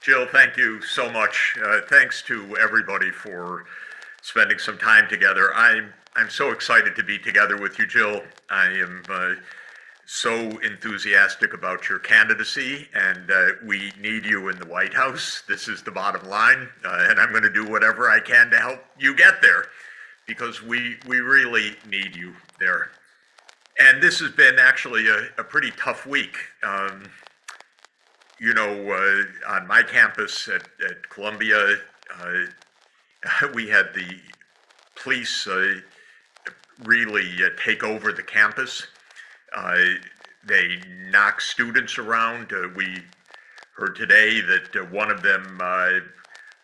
Jill, thank you so much. Thanks to everybody for spending some time together. I'm so excited to be together with you, Jill. I am so enthusiastic about your candidacy, and we need you in the White House. This is the bottom line, and I'm going to do whatever I can to help you get there, because we really need you there. And this has been actually a pretty tough week. On my campus at Columbia, we had the police really take over the campus. They knock students around. We heard today that one of them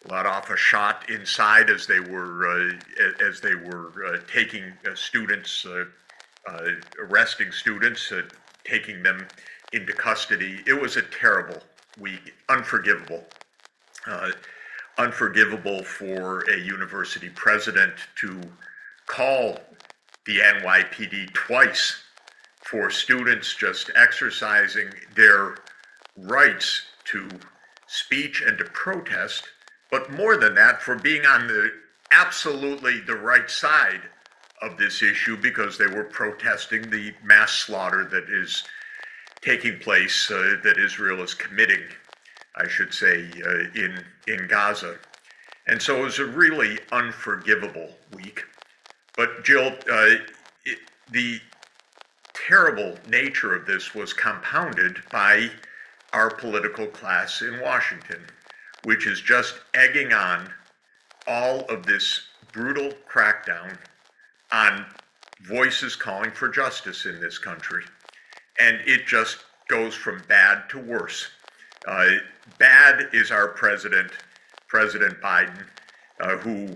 let off a shot inside as they were taking students, arresting students, taking them into custody. It was a terrible week, unforgivable. Unforgivable for a university president to call the NYPD twice for students just exercising their rights to speech and to protest, but more than that, for being on absolutely the right side of this issue, because they were protesting the mass slaughter that is taking place, that Israel is committing, I should say, in Gaza. And so it was a really unforgivable week. But Jill, the terrible nature of this was compounded by our political class in Washington, which is just egging on all of this brutal crackdown on voices calling for justice in this country. And it just goes from bad to worse. Bad is our president, President Biden, who,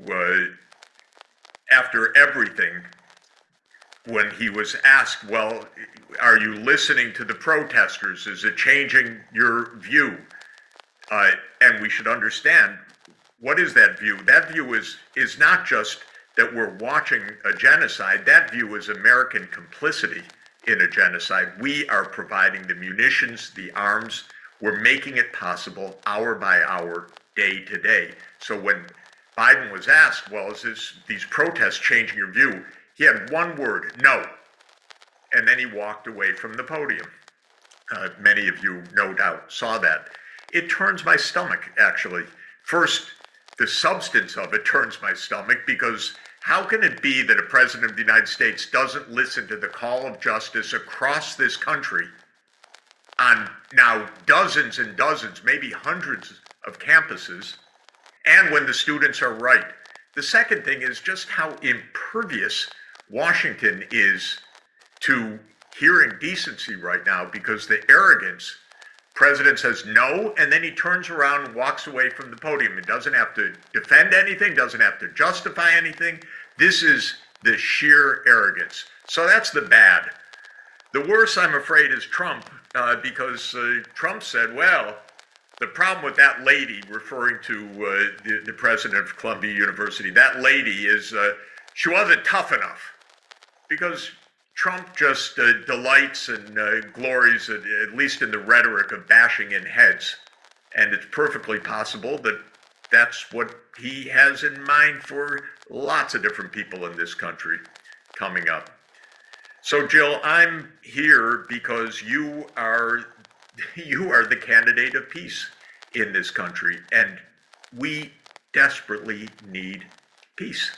after everything, when he was asked, well, are you listening to the protesters? Is it changing your view? And we should understand, what is that view? That view is not just that we're watching a genocide. That view is American complicity in a genocide. We are providing the munitions, the arms. We're making it possible hour by hour, day to day. So when Biden was asked, well, is these protests changing your view? He had one word, no. And then he walked away from the podium. Many of you, no doubt, saw that. It turns my stomach, actually. First, the substance of it turns my stomach, because how can it be that a president of the United States doesn't listen to the call of justice across this country on now dozens and dozens, maybe hundreds of campuses, and when the students are right? The second thing is just how impervious Washington is to hearing decency right now, because the arrogance, president says no, and then he turns around and walks away from the podium. He doesn't have to defend anything, doesn't have to justify anything. This is the sheer arrogance. So that's the bad. The worst, I'm afraid, is Trump, because Trump said, well, the problem with that lady, referring to the president of Columbia University, that lady is, she wasn't tough enough. Because Trump just delights and glories, at least in the rhetoric, of bashing in heads. And it's perfectly possible that that's what he has in mind for lots of different people in this country coming up. So Jill, I'm here because you are the candidate of peace in this country, and we desperately need peace,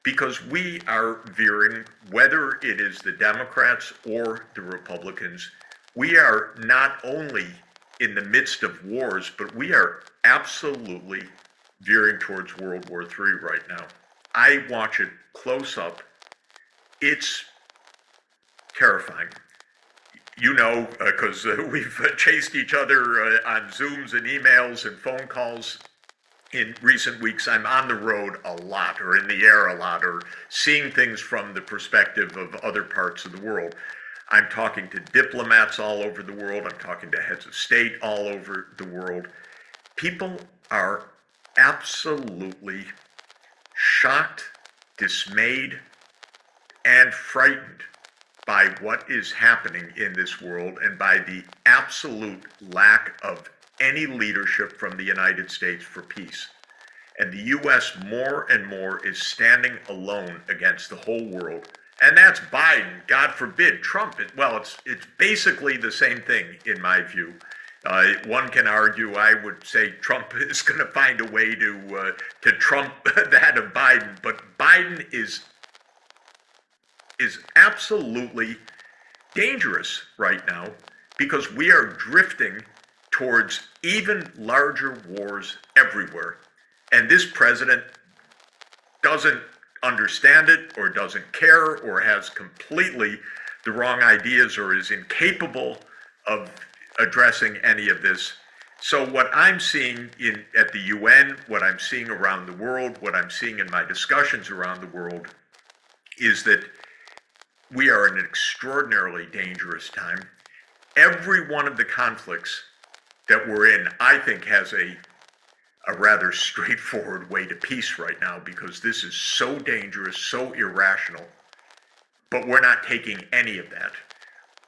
because we are veering, whether it is the Democrats or the Republicans, we are not only in the midst of wars, but we are absolutely veering towards World War III right now. I watch it close up. It's terrifying. You know, because we've chased each other on Zooms and emails and phone calls in recent weeks. I'm on the road a lot, or in the air a lot, or seeing things from the perspective of other parts of the world. I'm talking to diplomats all over the world. I'm talking to heads of state all over the world. People are absolutely shocked, dismayed, and frightened by what is happening in this world, and by the absolute lack of any leadership from the United States for peace. And the U.S. more and more is standing alone against the whole world. And that's Biden, God forbid, Trump. It's basically the same thing in my view. One can argue, I would say Trump is going to find a way to trump that of Biden, but Biden is absolutely dangerous right now because we are drifting towards even larger wars everywhere. And this president doesn't understand it or doesn't care or has completely the wrong ideas or is incapable of addressing any of this. So what I'm seeing at the UN, what I'm seeing around the world, what I'm seeing in my discussions around the world is that we are in an extraordinarily dangerous time. Every one of the conflicts that we're in, I think, has a rather straightforward way to peace right now because this is so dangerous, so irrational, but we're not taking any of that.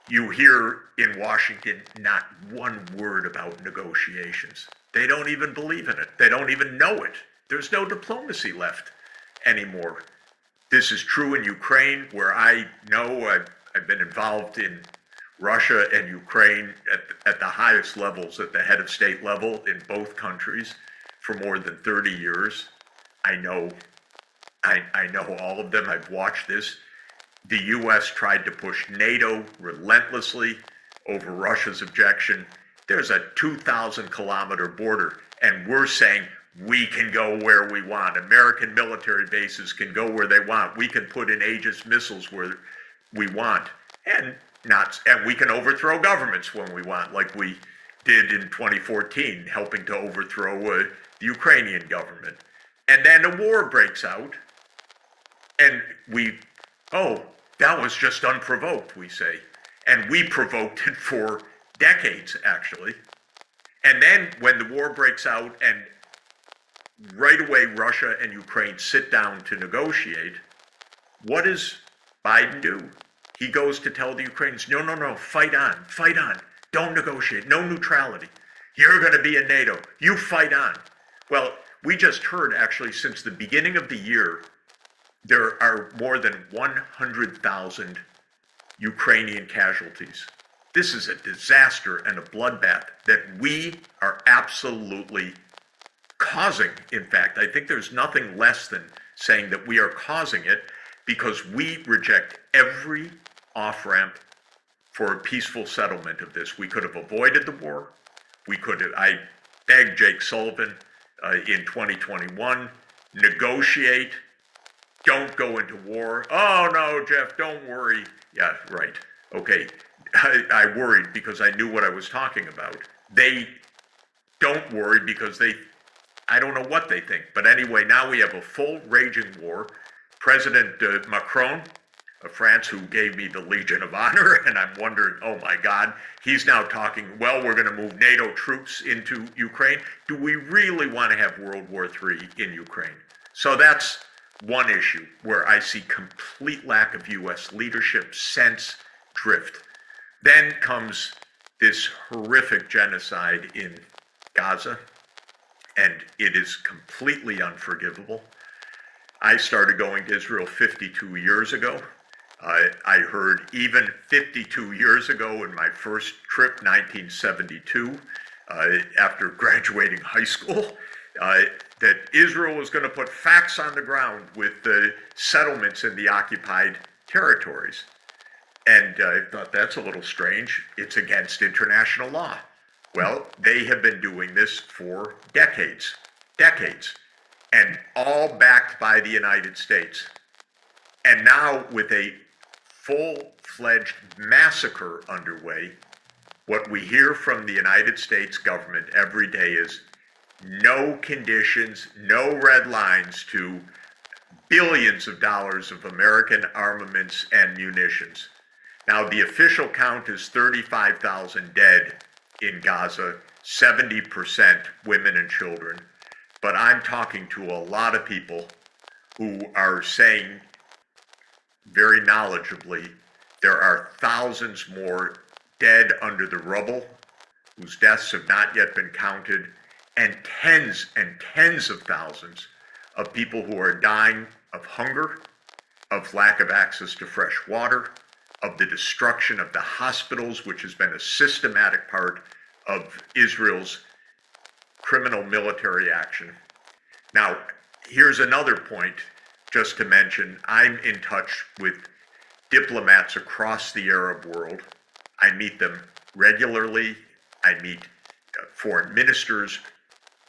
You hear in Washington not one word about negotiations. They don't even believe in it. They don't even know it. There's no diplomacy left anymore. This is true in Ukraine, where I know I've been involved in Russia and Ukraine at the highest levels, at the head of state level in both countries for more than 30 years. I know all of them. I've watched this. The U.S. tried to push NATO relentlessly over Russia's objection. There's a 2,000-kilometer border, and we're saying we can go where we want. American military bases can go where they want. We can put in Aegis missiles where we want, and we can overthrow governments when we want, like we did in 2014, helping to overthrow the Ukrainian government. And then a war breaks out, and that was just unprovoked, we say. And we provoked it for decades, actually. And then when the war breaks out and right away Russia and Ukraine sit down to negotiate, what does Biden do? He goes to tell the Ukrainians, no, fight on, don't negotiate, no neutrality. You're going to be in NATO, you fight on. Well, we just heard actually since the beginning of the year, there are more than 100,000 Ukrainian casualties. This is a disaster and a bloodbath that we are absolutely causing. In fact, I think there's nothing less than saying that we are causing it because we reject every off-ramp for a peaceful settlement of this. We could have avoided the war. I begged Jake Sullivan in 2021, negotiate. Don't go into war. Oh, no, Jeff, don't worry. Yeah, right. Okay. I worried because I knew what I was talking about. They don't worry because I don't know what they think. But anyway, now we have a full raging war. President Macron of France, who gave me the Legion of Honor, and I'm wondering, oh my God, he's now talking, well, we're going to move NATO troops into Ukraine. Do we really want to have World War III in Ukraine? So that's one issue where I see complete lack of U.S. leadership, sense, drift. Then comes this horrific genocide in Gaza, and it is completely unforgivable. I started going to Israel 52 years ago. I heard even 52 years ago in my first trip, 1972, after graduating high school, that Israel was going to put facts on the ground with the settlements in the occupied territories. And I thought, that's a little strange. It's against international law. Well, they have been doing this for decades, and all backed by the United States. And now with a full-fledged massacre underway, what we hear from the United States government every day is no conditions, no red lines to billions of dollars of American armaments and munitions. Now, the official count is 35,000 dead in Gaza, 70% women and children. But I'm talking to a lot of people who are saying very knowledgeably there are thousands more dead under the rubble whose deaths have not yet been counted, and tens of thousands of people who are dying of hunger, of lack of access to fresh water, of the destruction of the hospitals, which has been a systematic part of Israel's criminal military action. Now, here's another point just to mention. I'm in touch with diplomats across the Arab world. I meet them regularly. I meet foreign ministers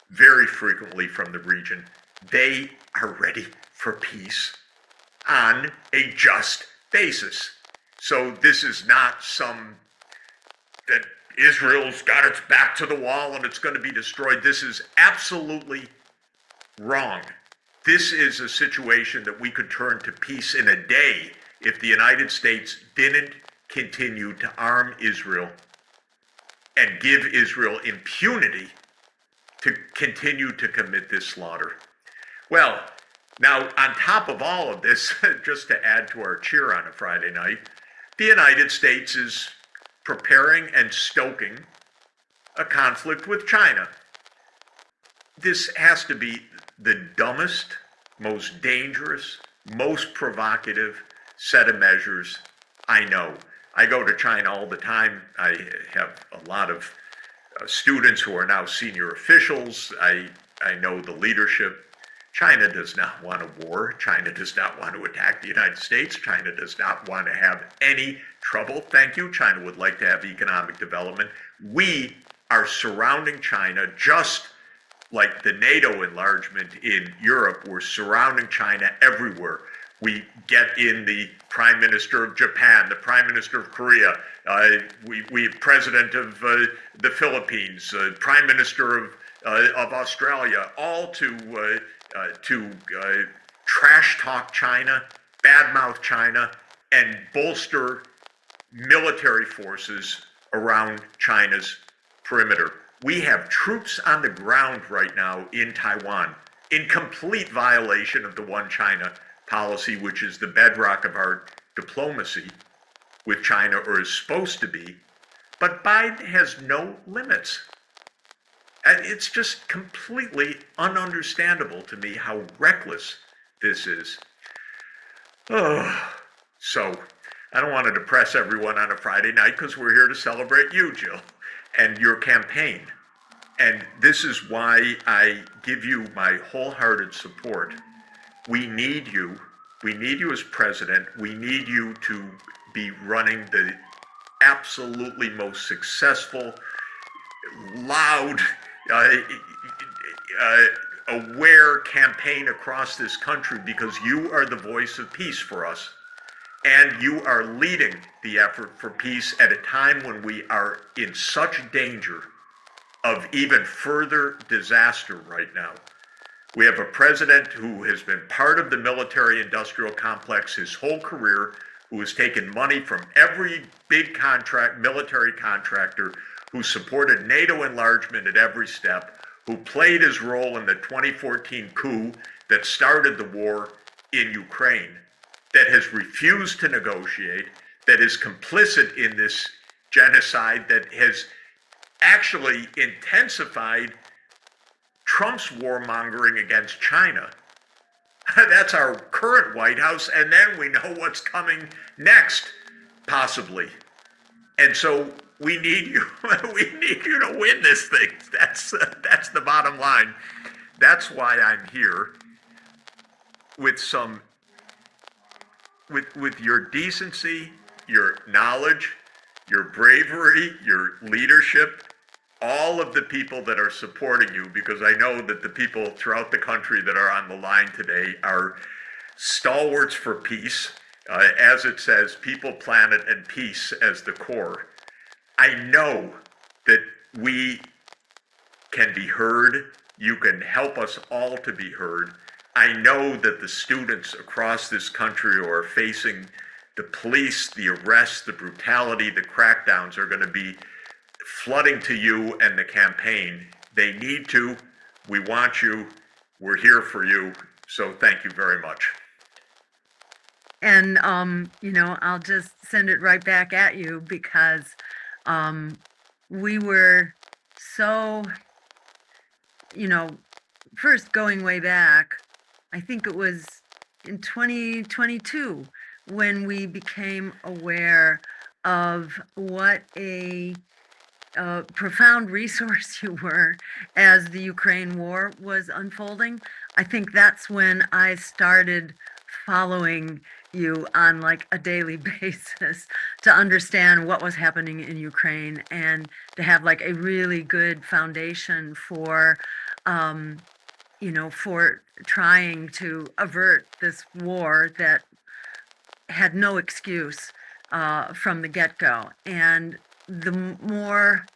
very frequently from the region. They are ready for peace on a just basis. So this is not that Israel's got its back to the wall and it's going to be destroyed. This is absolutely wrong. This is a situation that we could turn to peace in a day if the United States didn't continue to arm Israel and give Israel impunity to continue to commit this slaughter. Well, now on top of all of this, just to add to our cheer on a Friday night, the United States is preparing and stoking a conflict with China. This has to be the dumbest, most dangerous, most provocative set of measures I know. I go to China all the time. I have a lot of students who are now senior officials. I know the leadership. China does not want a war. China does not want to attack the United States. China does not want to have any trouble. Thank you. China would like to have economic development. We are surrounding China just like the NATO enlargement in Europe. We're surrounding China everywhere. We get in the Prime Minister of Japan, the Prime Minister of Korea, we President of the Philippines, Prime Minister of Australia, all to trash talk China, badmouth China, and bolster military forces around China's perimeter. We have troops on the ground right now in Taiwan in complete violation of the One China policy, which is the bedrock of our diplomacy with China, or is supposed to be. But Biden has no limits. And it's just completely ununderstandable to me how reckless this is. Oh, so I don't want to depress everyone on a Friday night because we're here to celebrate you, Jill, and your campaign. And this is why I give you my wholehearted support. We need you. We need you as president. We need you to be running the absolutely most successful, loud, aware campaign across this country, because you are the voice of peace for us. And you are leading the effort for peace at a time when we are in such danger of even further disaster right now. We have a president who has been part of the military-industrial complex his whole career, who has taken money from every big military contractor, who supported NATO enlargement at every step, who played his role in the 2014 coup that started the war in Ukraine, that has refused to negotiate, that is complicit in this genocide, that has actually intensified Trump's warmongering against China. That's our current White House, and then we know what's coming next, possibly. And so we need you. We need you to win this thing. That's the bottom line. That's why I'm here with your decency, your knowledge, your bravery, your leadership, all of the people that are supporting you, because I know that the people throughout the country that are on the line today are stalwarts for peace. As it says, people, planet, and peace as the core. I know that we can be heard. You can help us all to be heard. I know that the students across this country who are facing the police, the arrests, the brutality, the crackdowns are going to be flooding to you and the campaign. They need to. We want you. We're here for you. So thank you very much. And, I'll just send it right back at you, because we were so, you know, first going way back, I think it was in 2022 when we became aware of what a profound resource you were as the Ukraine war was unfolding. I think that's when I started following you on like a daily basis to understand what was happening in Ukraine and to have like a really good foundation for, um, for trying to avert this war that had no excuse from the get-go. And the more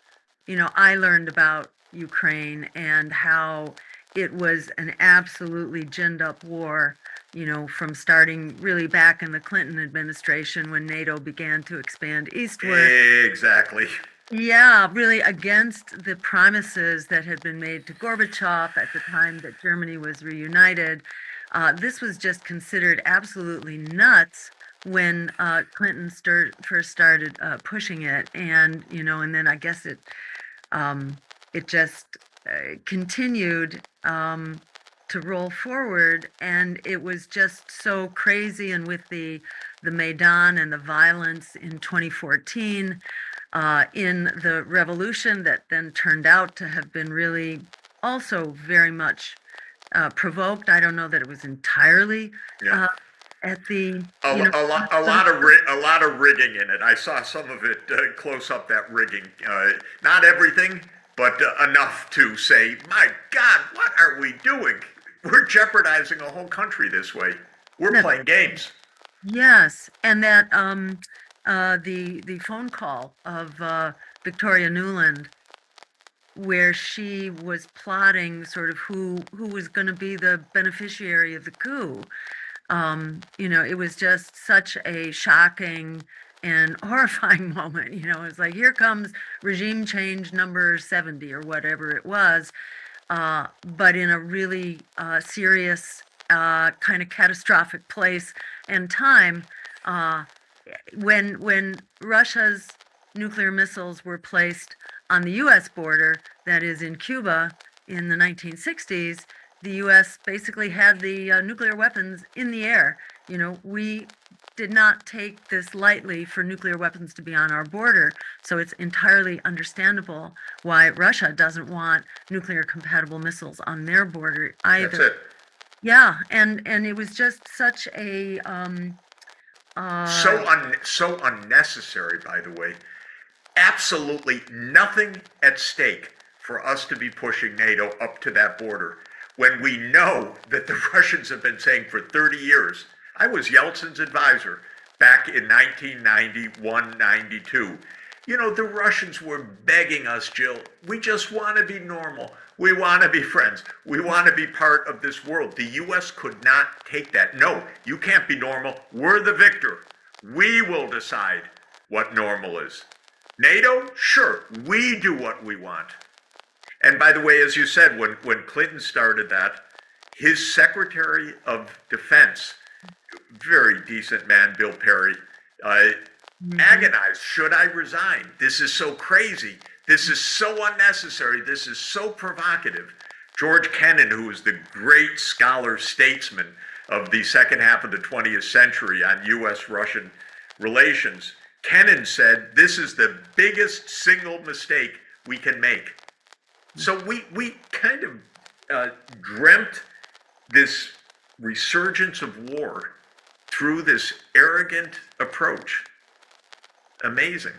I learned about Ukraine and how it was an absolutely ginned up war, from starting really back in the Clinton administration when NATO began to expand eastward. Exactly. Yeah, really against the promises that had been made to Gorbachev at the time that Germany was reunited. This was just considered absolutely nuts when Clinton first started pushing it, and then I guess it just continued to roll forward, and it was just so crazy. And with the Maidan and the violence in 2014, in the revolution that then turned out to have been really also very much provoked. I don't know that it was entirely Yeah. at the A lot of rigging in it. I saw some of it close up, that rigging. Not everything, but enough to say, my God, what are we doing? We're jeopardizing a whole country this way. We're playing games. Yes, and that the phone call of Victoria Nuland, where she was plotting sort of who was going to be the beneficiary of the coup. It was just such a shocking and horrifying moment. It was like, here comes regime change number 70 or whatever it was, but in a really serious, kind of catastrophic place and time. When Russia's nuclear missiles were placed on the U.S. border, that is in Cuba, in the 1960s, the U.S. basically had the nuclear weapons in the air. We did not take this lightly for nuclear weapons to be on our border, so it's entirely understandable why Russia doesn't want nuclear compatible missiles on their border either. That's it. Yeah, and it was just such a So unnecessary, by the way. Absolutely nothing at stake for us to be pushing NATO up to that border when we know that the Russians have been saying for 30 years. I was Yeltsin's advisor back in 1991, 92. The Russians were begging us, Jill, we just want to be normal. We want to be friends. We want to be part of this world. The U.S. could not take that. No, you can't be normal. We're the victor. We will decide what normal is. NATO, sure, we do what we want. And by the way, as you said, when Clinton started that, his Secretary of Defense, very decent man, Bill Perry, agonized, should I resign? This is so crazy. This is so unnecessary. This is so provocative. George Kennan, who was the great scholar statesman of the second half of the 20th century on U.S.-Russian relations, Kennan said, this is the biggest single mistake we can make. So we kind of dreamt this resurgence of war through this arrogant approach. Amazing.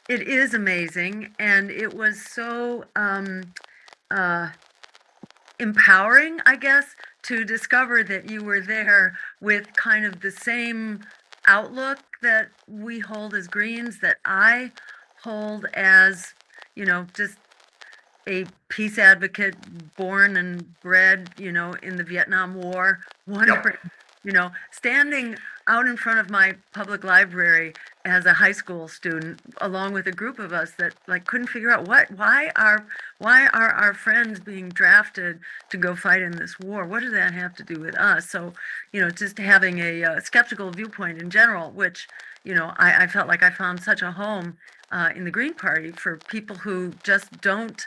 It is amazing, and it was so empowering, I guess, to discover that you were there with kind of the same outlook that we hold as Greens, that I hold as, just a peace advocate, born and bred, in the Vietnam War, wondering, standing out in front of my public library as a high school student, along with a group of us that like couldn't figure out why are our friends being drafted to go fight in this war? What does that have to do with us? So, just having a skeptical viewpoint in general, which, I felt like I found such a home in the Green Party for people who just don't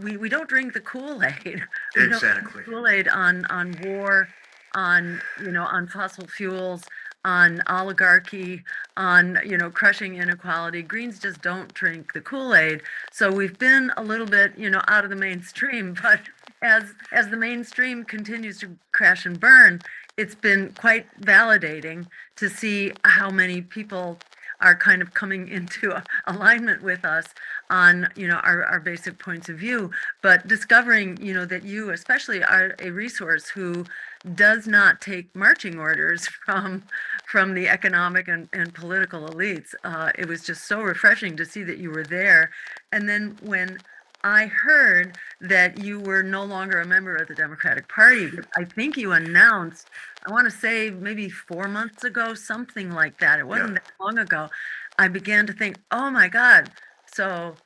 we don't drink the Kool-Aid. We don't drink Exactly. the Kool-Aid on war, on fossil fuels, on oligarchy, on crushing inequality. Greens just don't drink the Kool-Aid. So we've been a little bit out of the mainstream, but as the mainstream continues to crash and burn, it's been quite validating to see how many people are kind of coming into alignment with us on our basic points of view, but discovering that you especially are a resource who does not take marching orders from the economic and political elites. It was just so refreshing to see that you were there. And then when I heard that you were no longer a member of the Democratic Party, I think you announced, I want to say maybe 4 months ago, something like that. It wasn't Yeah. that long ago. I began to think, oh my God, so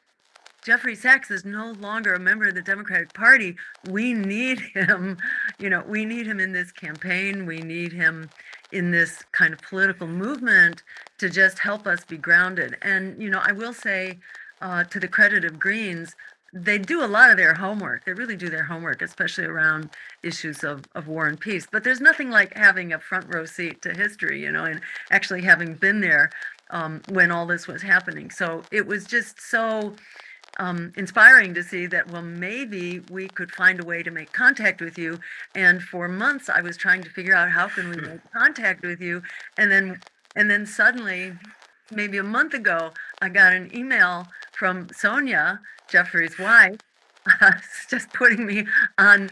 Jeffrey Sachs is no longer a member of the Democratic Party. We need him, we need him in this campaign. We need him in this kind of political movement to just help us be grounded. And, I will say, to the credit of Greens, they do a lot of their homework. They really do their homework, especially around issues of war and peace. But there's nothing like having a front row seat to history, and actually having been there when all this was happening. So it was just so inspiring to see that, well, maybe we could find a way to make contact with you. And for months, I was trying to figure out how can we make contact with you. And then suddenly, maybe a month ago, I got an email from Sonia, Jeffrey's wife, just putting me on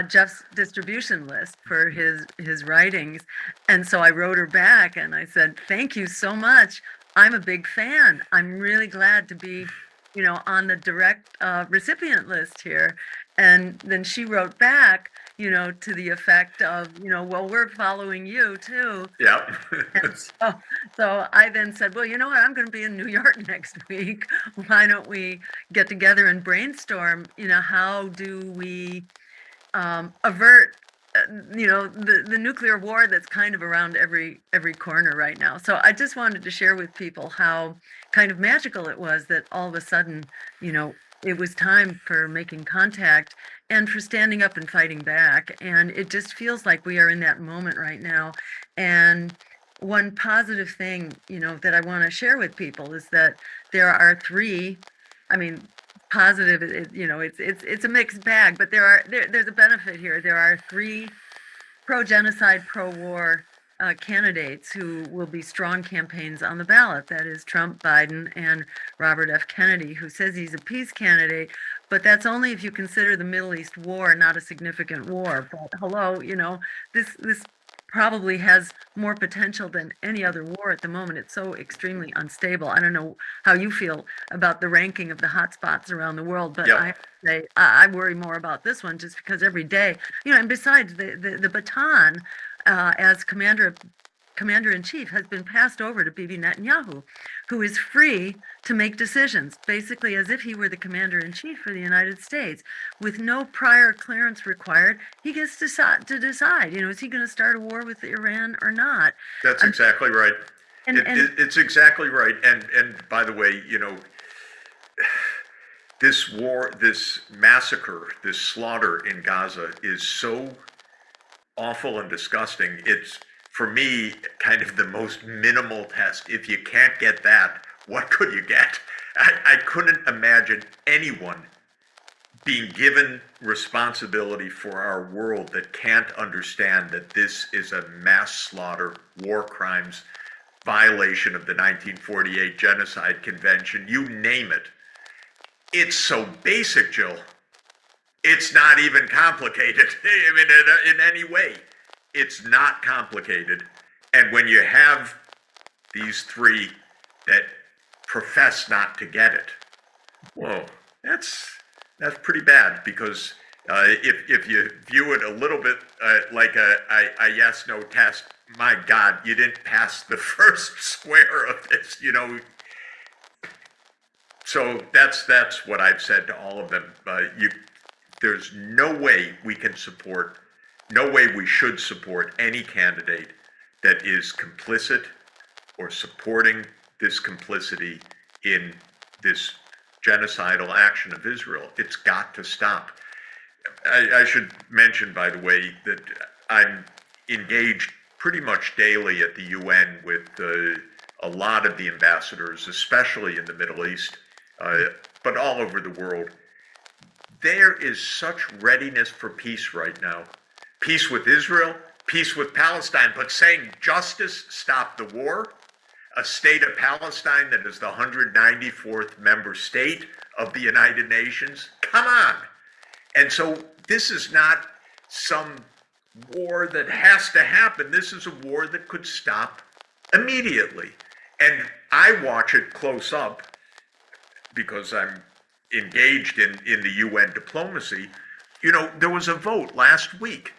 Jeff's distribution list for his writings. And so I wrote her back and I said, "Thank you so much. I'm a big fan. I'm really glad to be, on the direct recipient list here." And then she wrote back, to the effect of, "Well, we're following you too." Yeah. And so I then said, "Well, you know what? I'm going to be in New York next week. Why don't we get together and brainstorm, how do we avert the nuclear war that's kind of around every corner right now." So I just wanted to share with people how kind of magical it was that all of a sudden, it was time for making contact and for standing up and fighting back. And it just feels like we are in that moment right now. And one positive thing, that I want to share with people is that there are three, I mean, positive, it's a mixed bag, but there's a benefit here. There are three pro-genocide, pro-war candidates who will be strong campaigns on the ballot. That is Trump, Biden, and Robert F. Kennedy, who says he's a peace candidate, but that's only if you consider the Middle East war not a significant war. But hello, this probably has more potential than any other war at the moment. It's so extremely unstable. I don't know how you feel about the ranking of the hotspots around the world, but Yeah. I have to say I worry more about this one just because every day, and besides the baton as commander-in-chief has been passed over to Bibi Netanyahu, who is free to make decisions, basically as if he were the commander-in-chief for the United States, with no prior clearance required. He gets to decide, is he going to start a war with Iran or not? That's exactly right. And It's exactly right. And by the way, this war, this massacre, this slaughter in Gaza is so awful and disgusting. It's, for me, kind of the most minimal test. If you can't get that, what could you get? I couldn't imagine anyone being given responsibility for our world that can't understand that this is a mass slaughter, war crimes, violation of the 1948 Genocide Convention, you name it. It's so basic, Jill. It's not even complicated. I mean, in any way, it's not complicated. And when you have these three that profess not to get it, whoa, that's pretty bad. Because if you view it a little bit like a yes/no test, my God, you didn't pass the first square of this, So that's what I've said to all of them. There's no way we can support, no way we should support any candidate that is complicit or supporting this complicity in this genocidal action of Israel. It's got to stop. I should mention, by the way, that I'm engaged pretty much daily at the UN with a lot of the ambassadors, especially in the Middle East, but all over the world. There is such readiness for peace right now. Peace with Israel, peace with Palestine, but saying justice, stop the war, a state of Palestine that is the 194th member state of the United Nations. Come on. And so this is not some war that has to happen. This is a war that could stop immediately. And I watch it close up because I'm engaged in the UN diplomacy. You know, there was a vote last week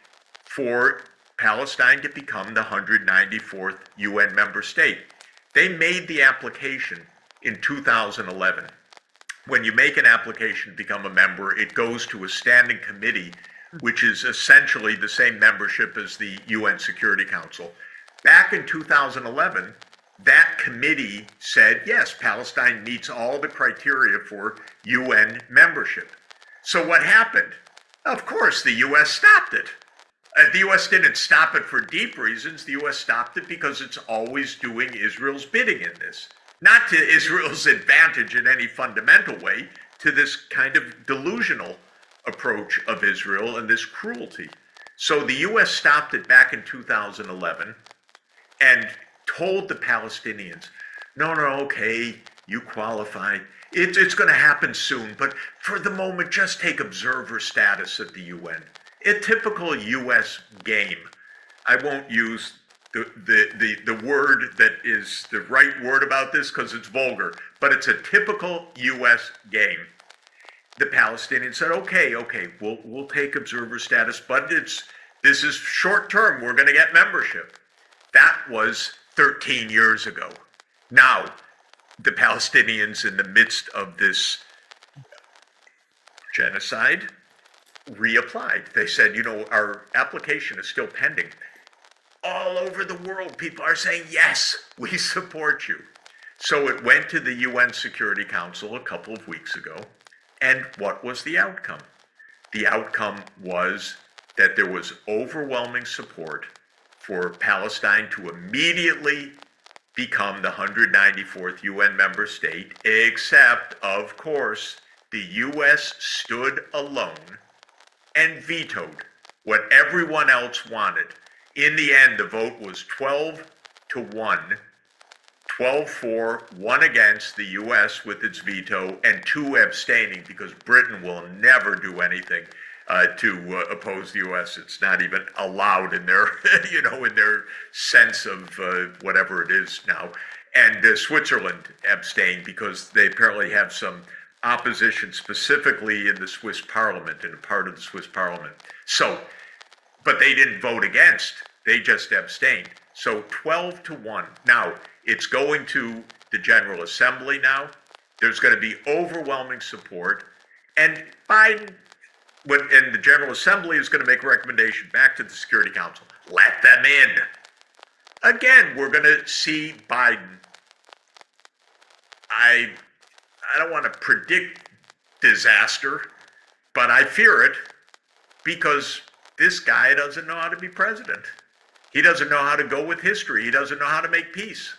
for Palestine to become the 194th UN member state. They made the application in 2011. When you make an application to become a member, it goes to a standing committee, which is essentially the same membership as the UN Security Council. Back in 2011, that committee said, yes, Palestine meets all the criteria for UN membership. So what happened? Of course, the US stopped it. The US didn't stop it for deep reasons. The US stopped it because it's always doing Israel's bidding in this. Not to Israel's advantage in any fundamental way, to this kind of delusional approach of Israel and this cruelty. So the US stopped it back in 2011 and told the Palestinians, no, okay, you qualify. It's going to happen soon, but for the moment, just take observer status at the UN. A typical US game. I won't use the word that is the right word about this because it's vulgar, but it's a typical US game. The Palestinians said, okay, we'll take observer status, but this is short term. We're going to get membership. That was 13 years ago. Now, the Palestinians, in the midst of this genocide, reapplied. They said, our application is still pending. All over the world, people are saying, yes, we support you. So it went to the UN Security Council a couple of weeks ago. And what was the outcome? The outcome was that there was overwhelming support for Palestine to immediately become the 194th UN member state, except, of course, the US stood alone and vetoed what everyone else wanted. In the end, the vote was 12-1, 12-4, 1 against the US with its veto, and 2 abstaining because Britain will never do anything to oppose the U.S. It's not even allowed in their, in their sense of whatever it is now. And Switzerland abstained because they apparently have some opposition, specifically in the Swiss Parliament, in a part of the Swiss Parliament. So, but they didn't vote against; they just abstained. So 12-1. Now it's going to the General Assembly now. There's going to be overwhelming support, and Biden. And the General Assembly is going to make a recommendation back to the Security Council. Let them in. Again, we're going to see Biden. I don't want to predict disaster, but I fear it because this guy doesn't know how to be president. He doesn't know how to go with history. He doesn't know how to make peace.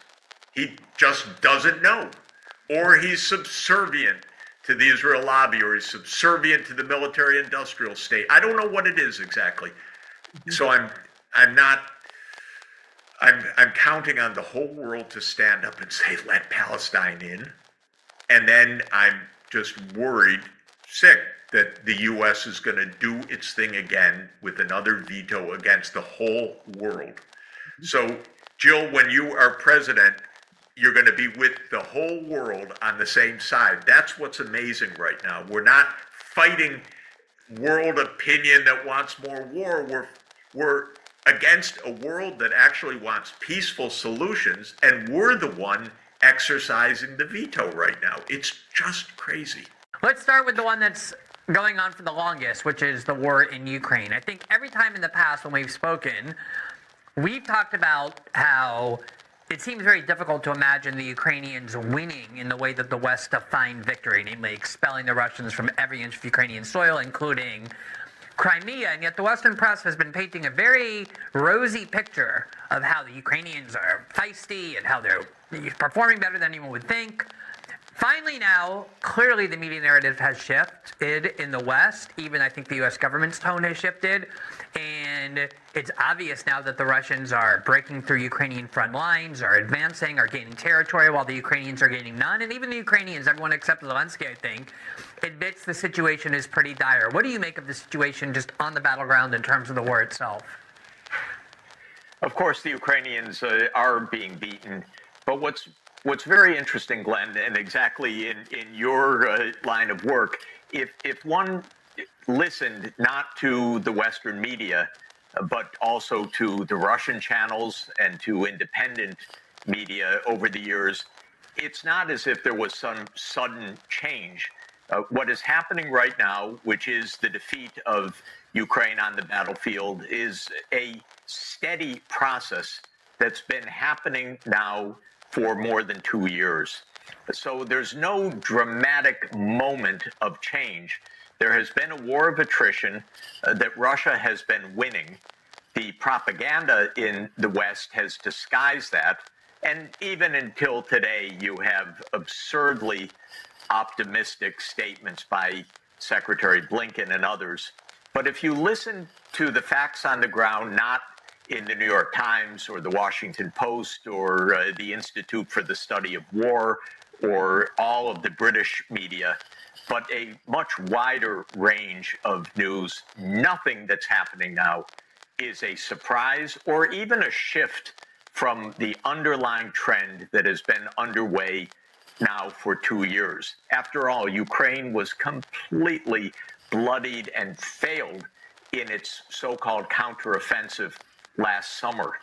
He just doesn't know. Or he's subservient to the Israel lobby, or he's subservient to the military-industrial state. I don't know what it is exactly. So I'm counting on the whole world to stand up and say, let Palestine in. And then I'm just worried, sick, that the U.S. is going to do its thing again with another veto against the whole world. So, Jill, when you are president, you're going to be with the whole world on the same side. That's what's amazing right now. We're not fighting world opinion that wants more war. We're against a world that actually wants peaceful solutions, and we're the one exercising the veto right now. It's just crazy. Let's start with the one that's going on for the longest, which is the war in Ukraine. I think every time in the past when we've spoken, we've talked about how it seems very difficult to imagine the Ukrainians winning in the way that the West defined victory, namely expelling the Russians from every inch of Ukrainian soil, including Crimea. And yet the Western press has been painting a very rosy picture of how the Ukrainians are feisty and how they're performing better than anyone would think. Finally now, clearly the media narrative has shifted in the West. Even I think the U.S. government's tone has shifted. And it's obvious now that the Russians are breaking through Ukrainian front lines, are advancing, are gaining territory, while the Ukrainians are gaining none. And even the Ukrainians, everyone except Zelensky, I think, admits the situation is pretty dire. What do you make of the situation just on the battleground in terms of the war itself? Of course, the Ukrainians are being beaten. But what's very interesting, Glenn, and exactly in your line of work, if one listened not to the Western media, but also to the Russian channels and to independent media over the years, it's not as if there was some sudden change. What is happening right now, which is the defeat of Ukraine on the battlefield, is a steady process that's been happening now for more than 2 years. So there's no dramatic moment of change. There has been a war of attrition that Russia has been winning. The propaganda in the West has disguised that. And even until today, you have absurdly optimistic statements by Secretary Blinken and others. But if you listen to the facts on the ground, not in the New York Times or the Washington Post or the Institute for the Study of War or all of the British media, but a much wider range of news, nothing that's happening now is a surprise or even a shift from the underlying trend that has been underway now for 2 years. After all, Ukraine was completely bloodied and failed in its so-called counteroffensive last summer.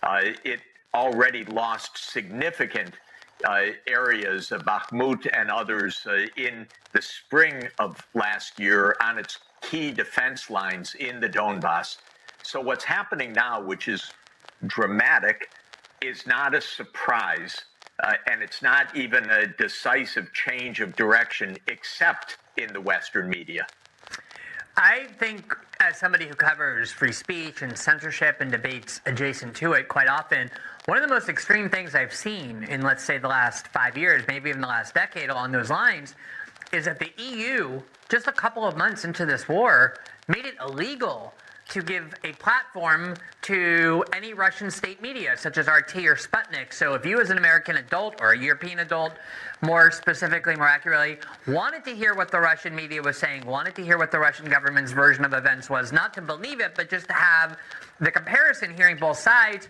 It already lost significant areas of Bakhmut and others in the spring of last year on its key defense lines in the Donbass. So what's happening now, which is dramatic, is not a surprise, and it's not even a decisive change of direction, except in the Western media. I think, as somebody who covers free speech and censorship and debates adjacent to it quite often, one of the most extreme things I've seen in, let's say, the last 5 years, maybe even the last decade along those lines, is that the EU, just a couple of months into this war, made it illegal to give a platform to any Russian state media, such as RT or Sputnik. So if you as an American adult or a European adult, more specifically, more accurately, wanted to hear what the Russian media was saying, wanted to hear what the Russian government's version of events was, not to believe it, but just to have the comparison, hearing both sides,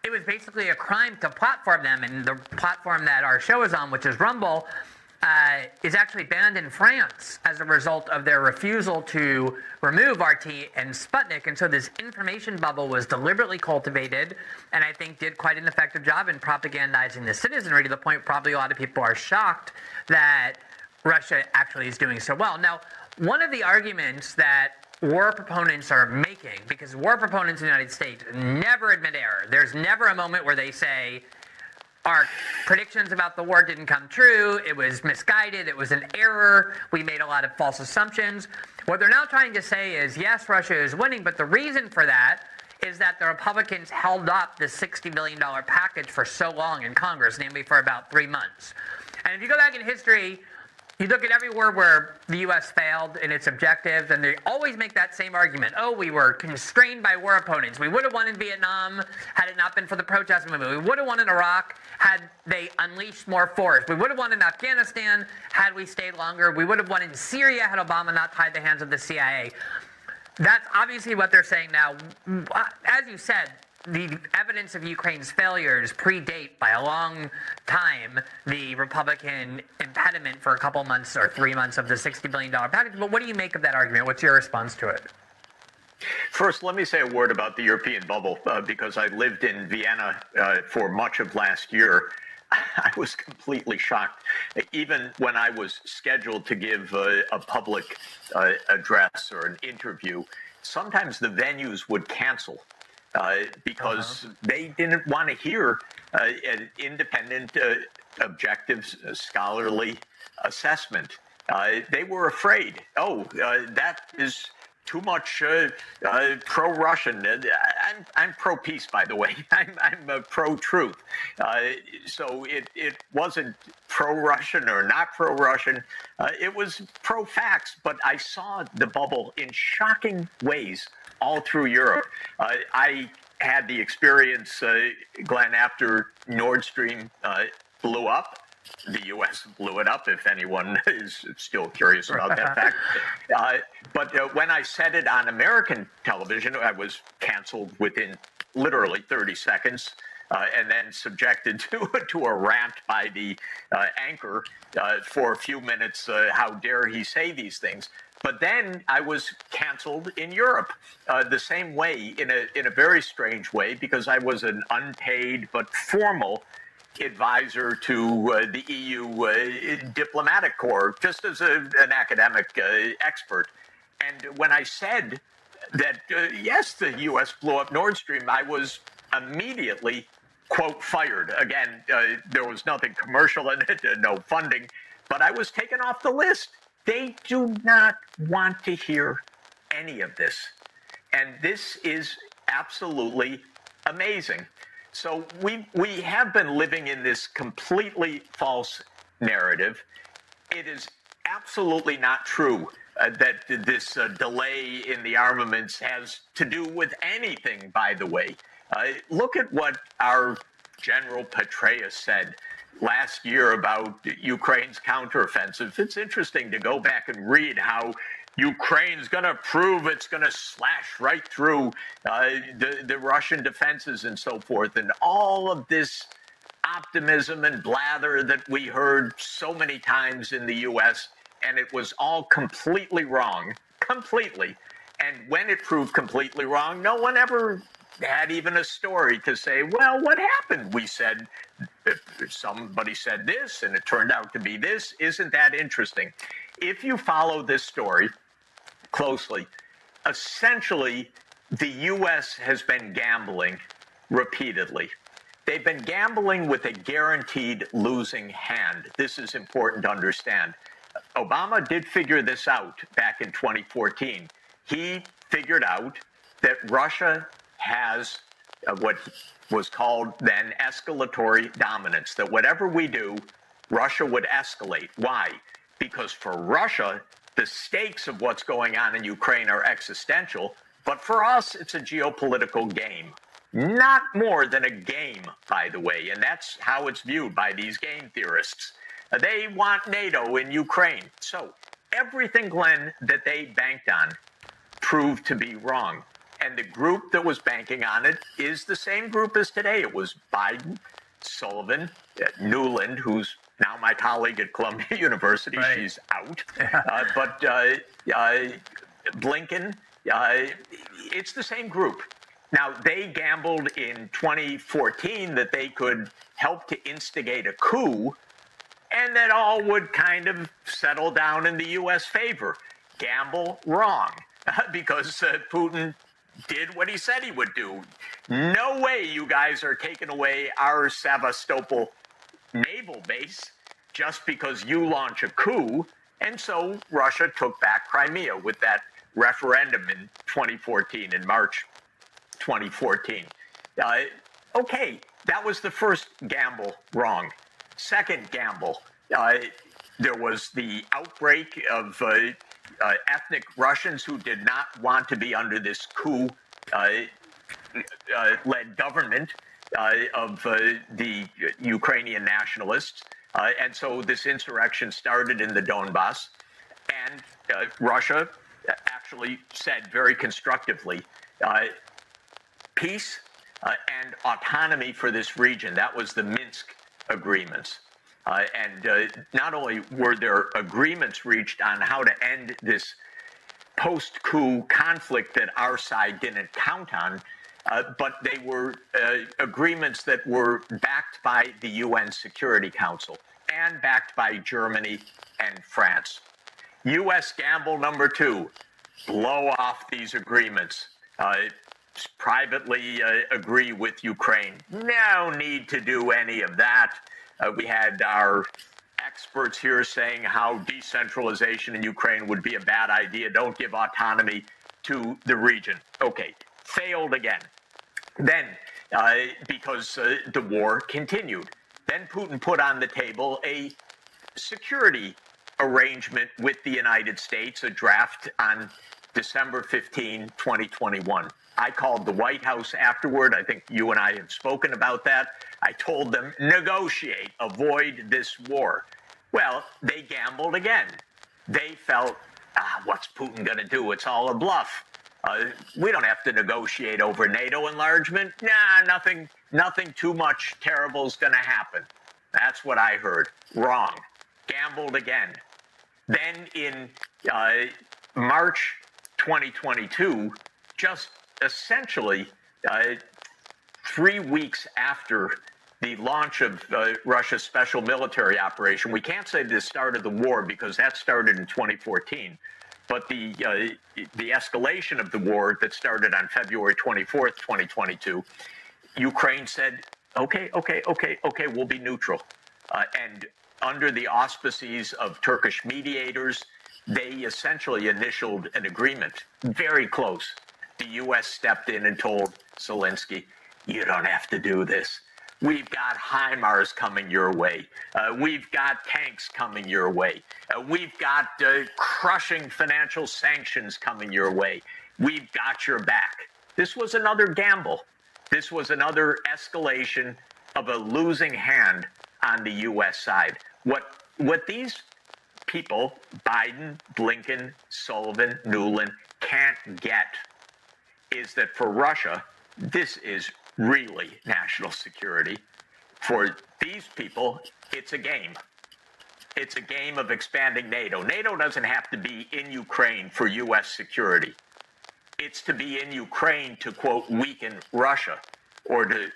it was basically a crime to platform them. And the platform that our show is on, which is Rumble, is actually banned in France as a result of their refusal to remove RT and Sputnik. And so this information bubble was deliberately cultivated, and I think did quite an effective job in propagandizing the citizenry, to the point probably a lot of people are shocked that Russia actually is doing so well. Now, one of the arguments that war proponents are making, because war proponents in the United States never admit error. There's never a moment where they say, our predictions about the war didn't come true, it was misguided, it was an error, we made a lot of false assumptions. What they're now trying to say is, yes, Russia is winning, but the reason for that is that the Republicans held up the $60 billion package for so long in Congress, namely for about 3 months. And if you go back in history, you look at every war where the U.S. failed in its objectives, and they always make that same argument. Oh, we were constrained by war opponents. We would have won in Vietnam had it not been for the protest movement. We would have won in Iraq had they unleashed more force. We would have won in Afghanistan had we stayed longer. We would have won in Syria had Obama not tied the hands of the CIA. That's obviously what they're saying now. As you said, the evidence of Ukraine's failures predate by a long time the Republican impediment for a couple months or 3 months of the $60 billion package. But what do you make of that argument? What's your response to it? First, let me say a word about the European bubble, because I lived in Vienna for much of last year. I was completely shocked. Even when I was scheduled to give a public address or an interview, sometimes the venues would cancel because they didn't want to hear an independent, objective, scholarly assessment. They were afraid. That is too much pro-Russian. I'm pro-peace, by the way. I'm pro-truth. So it wasn't pro-Russian or not pro-Russian. It was pro-facts. But I saw the bubble in shocking ways all through Europe. I had the experience, Glenn, after Nord Stream blew up. The U.S. blew it up, if anyone is still curious about that fact. But when I said it on American television, I was canceled within literally 30 seconds and then subjected to a rant by the anchor for a few minutes. How dare he say these things? But then I was canceled in Europe the same way, in a very strange way, because I was an unpaid but formal advisor to the EU diplomatic corps, just as an academic expert. And when I said that, yes, the U.S. blew up Nord Stream, I was immediately, quote, fired. Again, there was nothing commercial in it, no funding, but I was taken off the list. They do not want to hear any of this. And this is absolutely amazing. So we have been living in this completely false narrative. It is absolutely not true that this delay in the armaments has to do with anything, by the way. Look at what our General Petraeus said last year about Ukraine's counteroffensive. It's interesting to go back and read how Ukraine's going to prove it's going to slash right through the Russian defenses and so forth. And all of this optimism and blather that we heard so many times in the U.S., and it was all completely wrong, completely. And when it proved completely wrong, no one ever had even a story to say, well, what happened? We said, somebody said this, and it turned out to be this. Isn't that interesting? If you follow this story closely, essentially, the U.S. has been gambling repeatedly. They've been gambling with a guaranteed losing hand. This is important to understand. Obama did figure this out back in 2014. He figured out that Russia has what was called then escalatory dominance, that whatever we do, Russia would escalate. Why? Because for Russia, the stakes of what's going on in Ukraine are existential, but for us, it's a geopolitical game. Not more than a game, by the way, and that's how it's viewed by these game theorists. They want NATO in Ukraine. So everything, Glenn, that they banked on proved to be wrong. And the group that was banking on it is the same group as today. It was Biden, Sullivan, Newland, who's now my colleague at Columbia University. Right. She's out. But Blinken, it's the same group. Now, they gambled in 2014 that they could help to instigate a coup, and that all would kind of settle down in the U.S. favor. Gamble wrong, because Putin did what he said he would do. No way you guys are taking away our Sevastopol naval base just because you launch a coup. And so Russia took back Crimea with that referendum in 2014, in March 2014. Okay, that was the first gamble wrong. Second gamble, there was the outbreak of ethnic Russians who did not want to be under this coup-led government of the Ukrainian nationalists. And so this insurrection started in the Donbass. And Russia actually said very constructively, peace and autonomy for this region. That was the Minsk agreements. And not only were there agreements reached on how to end this post-coup conflict that our side didn't count on, but they were agreements that were backed by the UN Security Council and backed by Germany and France. U.S. gamble number two, blow off these agreements. privately agree with Ukraine. No need to do any of that. We had our experts here saying how decentralization in Ukraine would be a bad idea. Don't give autonomy to the region. Okay, failed again. Then, because the war continued, then Putin put on the table a security arrangement with the United States, a draft on December 15, 2021. I called the White House afterward. I think you and I have spoken about that. I told them, negotiate, avoid this war. Well, they gambled again. They felt, what's Putin going to do? It's all a bluff. We don't have to negotiate over NATO enlargement. Nah, nothing too much terrible is going to happen. That's what I heard. Wrong. Gambled again. Then in March 2022, just essentially 3 weeks after the launch of Russia's special military operation, we can't say the start of the war because that started in 2014, but the escalation of the war that started on February 24th, 2022, Ukraine said, okay, we'll be neutral. And under the auspices of Turkish mediators, they essentially initialed an agreement, very close. The U.S. stepped in and told Zelensky, you don't have to do this. We've got HIMARS coming your way. We've got tanks coming your way. We've got crushing financial sanctions coming your way. We've got your back. This was another gamble. This was another escalation of a losing hand on the U.S. side. What these people, Biden, Blinken, Sullivan, Nuland, can't get is that for Russia, this is really national security. For these people, it's a game. It's a game of expanding NATO. NATO doesn't have to be in Ukraine for U.S. security. It's to be in Ukraine to, quote, weaken Russia or to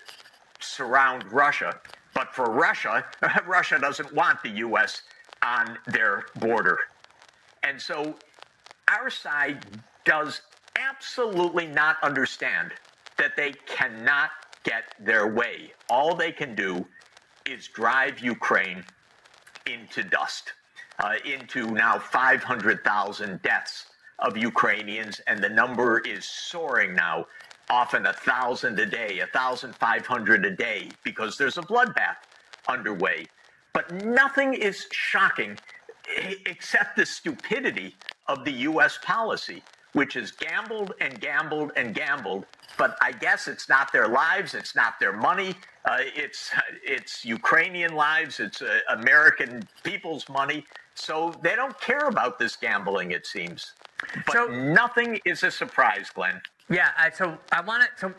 surround Russia. But for Russia, Russia doesn't want the U.S. on their border. And so our side does absolutely not understand that they cannot get their way. All they can do is drive Ukraine into dust, into now 500,000 deaths of Ukrainians, and the number is soaring now, often 1,000 a day, 1,500 a day, because there's a bloodbath underway. But nothing is shocking except the stupidity of the U.S. policy, which has gambled and gambled and gambled. But I guess it's not their lives, it's not their money, it's Ukrainian lives, it's American people's money. So they don't care about this gambling, it seems. But nothing is a surprise, Glenn. Yeah, so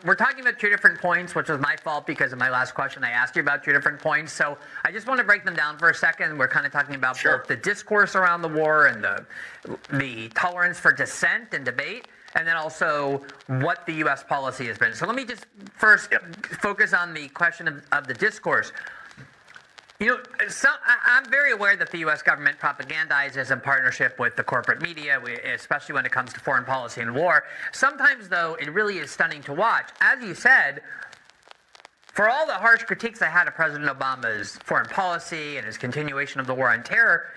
we're talking about two different points, which was my fault because of my last question. I asked you about two different points. So I just want to break them down for a second. We're kind of talking about both the discourse around the war and the tolerance for dissent and debate, and then also what the U.S. policy has been. So let me just first focus on the question of the discourse. You know, I'm very aware that the U.S. government propagandizes in partnership with the corporate media, especially when it comes to foreign policy and war. Sometimes, though, it really is stunning to watch. As you said, for all the harsh critiques I had of President Obama's foreign policy and his continuation of the war on terror,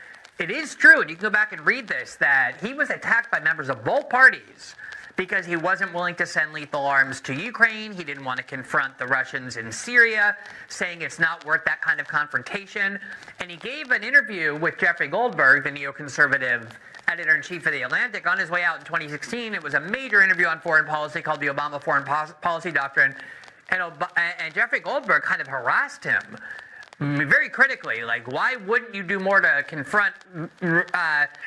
it is true, and you can go back and read this, that he was attacked by members of both parties because he wasn't willing to send lethal arms to Ukraine. He didn't want to confront the Russians in Syria, saying it's not worth that kind of confrontation. And he gave an interview with Jeffrey Goldberg, the neoconservative editor-in-chief of The Atlantic, on his way out in 2016. It was a major interview on foreign policy called the Obama Foreign Policy Doctrine. And Jeffrey Goldberg kind of harassed him very critically, like, why wouldn't you do more to confront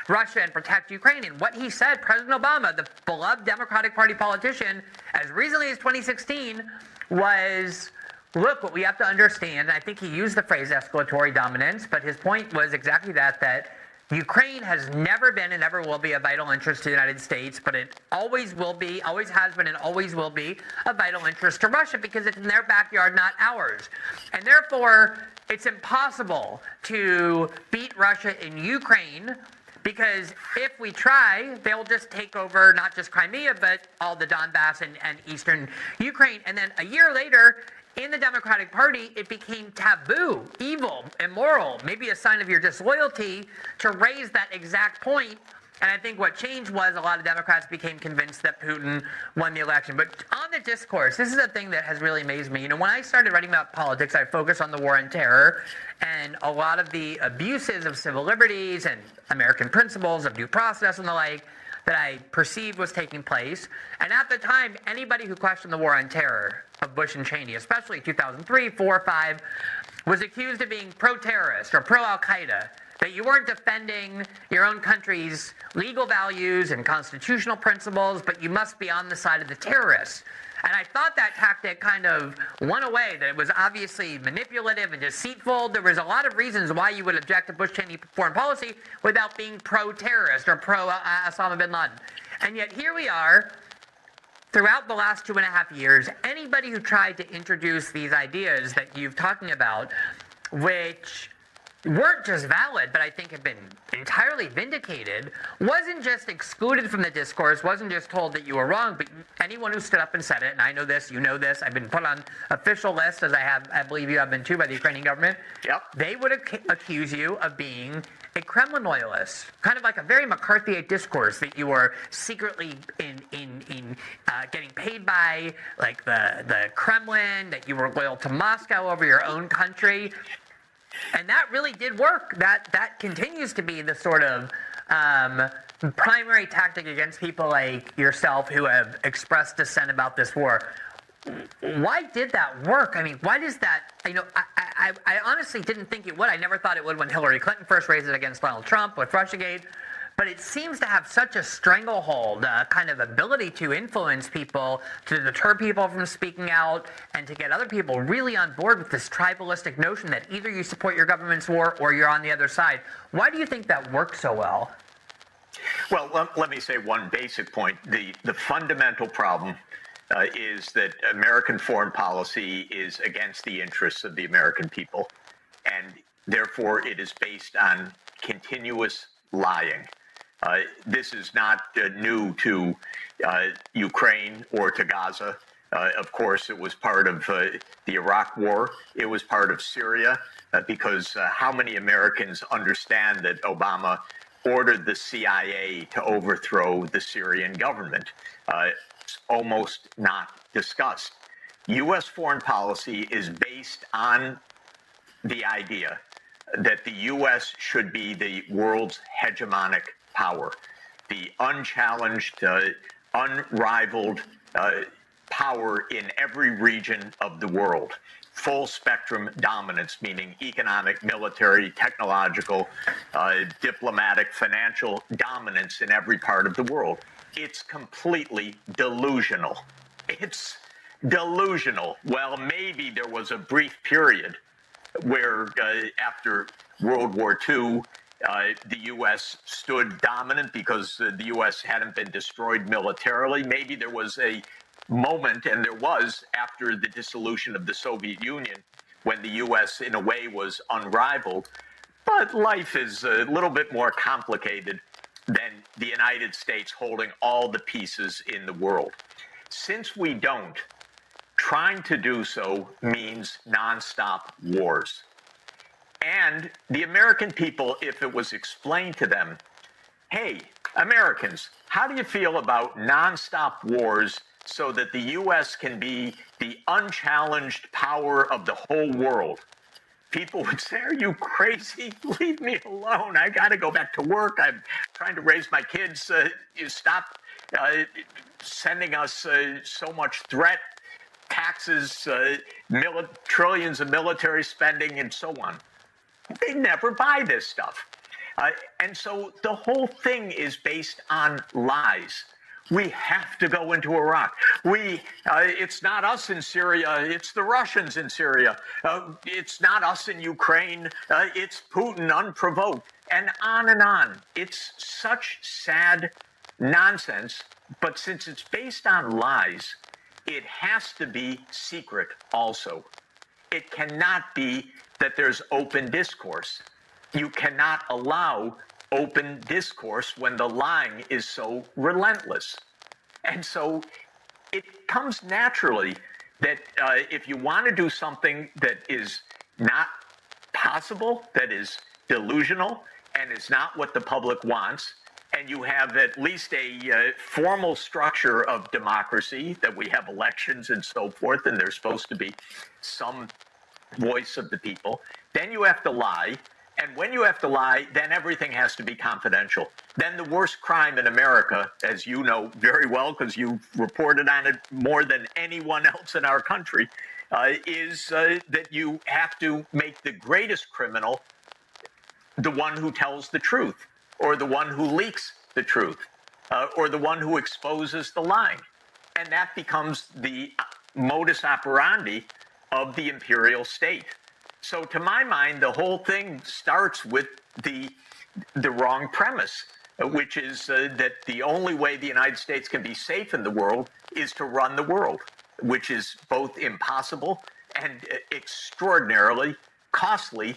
Russia and protect Ukraine? And what he said, President Obama, the beloved Democratic Party politician, as recently as 2016, was, look, what we have to understand, and I think he used the phrase escalatory dominance, but his point was exactly that Ukraine has never been and never will be a vital interest to the United States, but it always will be, always has been, and always will be a vital interest to Russia because it's in their backyard, not ours. And therefore, it's impossible to beat Russia in Ukraine Because if we try, they'll just take over not just Crimea, but all the Donbass and eastern Ukraine. And then a year later, in the Democratic Party, it became taboo, evil, immoral, maybe a sign of your disloyalty to raise that exact point. And I think what changed was a lot of Democrats became convinced that Putin won the election. But on the discourse, this is a thing that has really amazed me. You know, when I started writing about politics, I focused on the war on terror and a lot of the abuses of civil liberties and American principles of due process and the like that I perceived was taking place. And at the time, anybody who questioned the war on terror of Bush and Cheney, especially 2003, 4, 5, was accused of being pro-terrorist or pro-Al-Qaeda, that you weren't defending your own country's legal values and constitutional principles, but you must be on the side of the terrorists. And I thought that tactic kind of went away, that it was obviously manipulative and deceitful. There was a lot of reasons why you would object to Bush-Cheney foreign policy without being pro-terrorist or pro-Osama bin Laden. And yet here we are, throughout the last 2.5 years, anybody who tried to introduce these ideas that you've talking about, which weren't just valid, but I think have been entirely vindicated, wasn't just excluded from the discourse, wasn't just told that you were wrong, but anyone who stood up and said it, and I know this, you know this, I've been put on official list, as I believe you have been too, by the Ukrainian government. Yep. They would accuse you of being a Kremlin loyalist, kind of like a very McCarthyite discourse that you were secretly getting paid by, like the Kremlin, that you were loyal to Moscow over your own country. And that really did work. That continues to be the sort of primary tactic against people like yourself who have expressed dissent about this war. Why did that work? I mean, why does that, you know, I honestly didn't think it would. I never thought it would when Hillary Clinton first raised it against Donald Trump with Russiagate. But it seems to have such a stranglehold, kind of ability to influence people, to deter people from speaking out, and to get other people really on board with this tribalistic notion that either you support your government's war or you're on the other side. Why do you think that works so well? Well, let me say one basic point. The fundamental problem is that American foreign policy is against the interests of the American people, and therefore it is based on continuous lying. This is not new to Ukraine or to Gaza. Of course, it was part of the Iraq War. It was part of Syria, because how many Americans understand that Obama ordered the CIA to overthrow the Syrian government? It's almost not discussed. U.S. foreign policy is based on the idea that the U.S. should be the world's hegemonic power, the unchallenged, unrivaled power in every region of the world. Full spectrum dominance, meaning economic, military, technological, diplomatic, financial dominance in every part of the world. It's completely delusional. It's delusional. Well, maybe there was a brief period where after World War II, the U.S. stood dominant because the U.S. hadn't been destroyed militarily. Maybe there was a moment, and there was after the dissolution of the Soviet Union, when the U.S. in a way was unrivaled. But life is a little bit more complicated than the United States holding all the pieces in the world. Since we don't, trying to do so means nonstop wars. And the American people, if it was explained to them, hey, Americans, how do you feel about nonstop wars so that the U.S. can be the unchallenged power of the whole world? People would say, are you crazy? Leave me alone. I got to go back to work. I'm trying to raise my kids. You stop sending us so much threat, taxes, trillions of military spending, and so on. They never buy this stuff. And so the whole thing is based on lies. We have to go into Iraq. It's not us in Syria. It's the Russians in Syria. It's not us in Ukraine. It's Putin unprovoked. And on and on. It's such sad nonsense. But since it's based on lies, it has to be secret also. It cannot be that there's open discourse. You cannot allow open discourse when the lying is so relentless. And so it comes naturally that if you want to do something that is not possible, that is delusional, and is not what the public wants, and you have at least a formal structure of democracy, that we have elections and so forth, and there's supposed to be some voice of the people, then you have to lie. And when you have to lie, then everything has to be confidential. Then the worst crime in America, as you know very well, because you've reported on it more than anyone else in our country, is that you have to make the greatest criminal the one who tells the truth, or the one who leaks the truth, or the one who exposes the lying. And that becomes the modus operandi of the imperial state. So to my mind, the whole thing starts with the wrong premise, which is that the only way the United States can be safe in the world is to run the world, which is both impossible and extraordinarily costly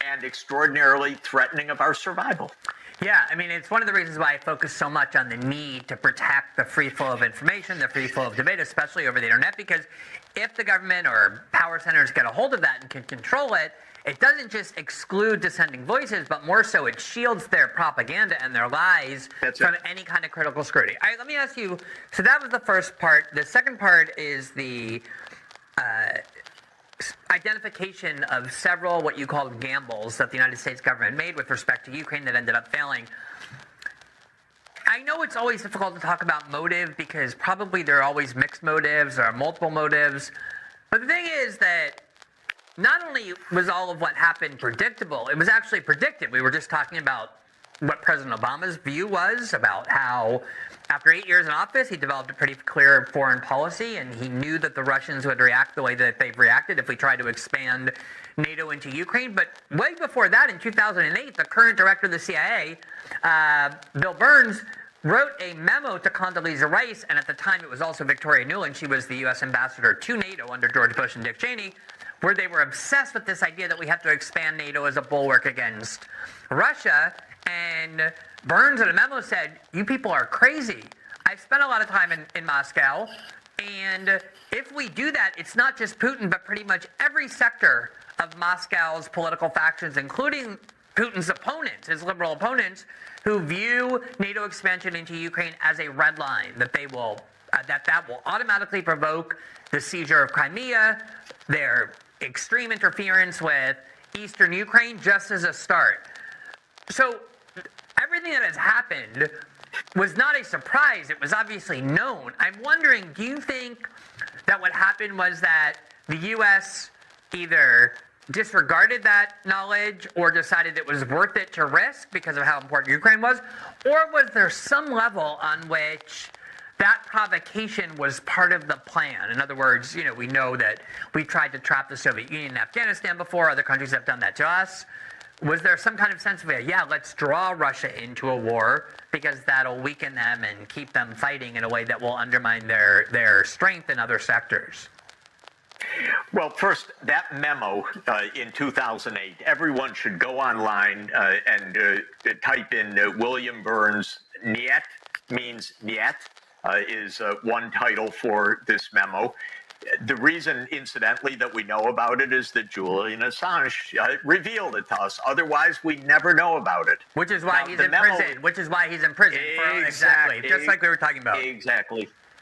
and extraordinarily threatening of our survival. Yeah, I mean, it's one of the reasons why I focus so much on the need to protect the free flow of information, the free flow of debate, especially over the internet, because if the government or power centers get a hold of that and can control it, it doesn't just exclude dissenting voices, but more so it shields their propaganda and their lies from any kind of critical scrutiny. All right, let me ask you, so that was the first part. The second part is the identification of several what you call gambles that the United States government made with respect to Ukraine that ended up failing. I know it's always difficult to talk about motive because probably there are always mixed motives or multiple motives. But the thing is that not only was all of what happened predictable, it was actually predicted. We were just talking about what President Obama's view was about how after 8 years in office, he developed a pretty clear foreign policy, and he knew that the Russians would react the way that they've reacted if we tried to expand NATO into Ukraine. But way before that, in 2008, the current director of the CIA, Bill Burns, wrote a memo to Condoleezza Rice, and at the time it was also Victoria Nuland. She was the U.S. ambassador to NATO under George Bush and Dick Cheney, where they were obsessed with this idea that we have to expand NATO as a bulwark against Russia. And Burns in a memo said, you people are crazy. I've spent a lot of time in Moscow, and if we do that, it's not just Putin, but pretty much every sector of Moscow's political factions, including Putin's opponents, his liberal opponents, who view NATO expansion into Ukraine as a red line, that they will, that will automatically provoke the seizure of Crimea, their extreme interference with eastern Ukraine, just as a start. So everything that has happened was not a surprise. It was obviously known. I'm wondering, do you think that what happened was that the U.S. either disregarded that knowledge or decided it was worth it to risk because of how important Ukraine was? Or was there some level on which that provocation was part of the plan? In other words, we know that we tried to trap the Soviet Union in Afghanistan before. Other countries have done that to us. Was there some kind of sense of let's draw Russia into a war because that'll weaken them and keep them fighting in a way that will undermine their strength in other sectors? Well, first, that memo in 2008, everyone should go online and type in William Burns. Niet means niet is one title for this memo. The reason, incidentally, that we know about it is that Julian Assange revealed it to us. Otherwise, we'd never know about it. Which is why he's in prison. Which is why he's in prison. Exactly. Just like we were talking about.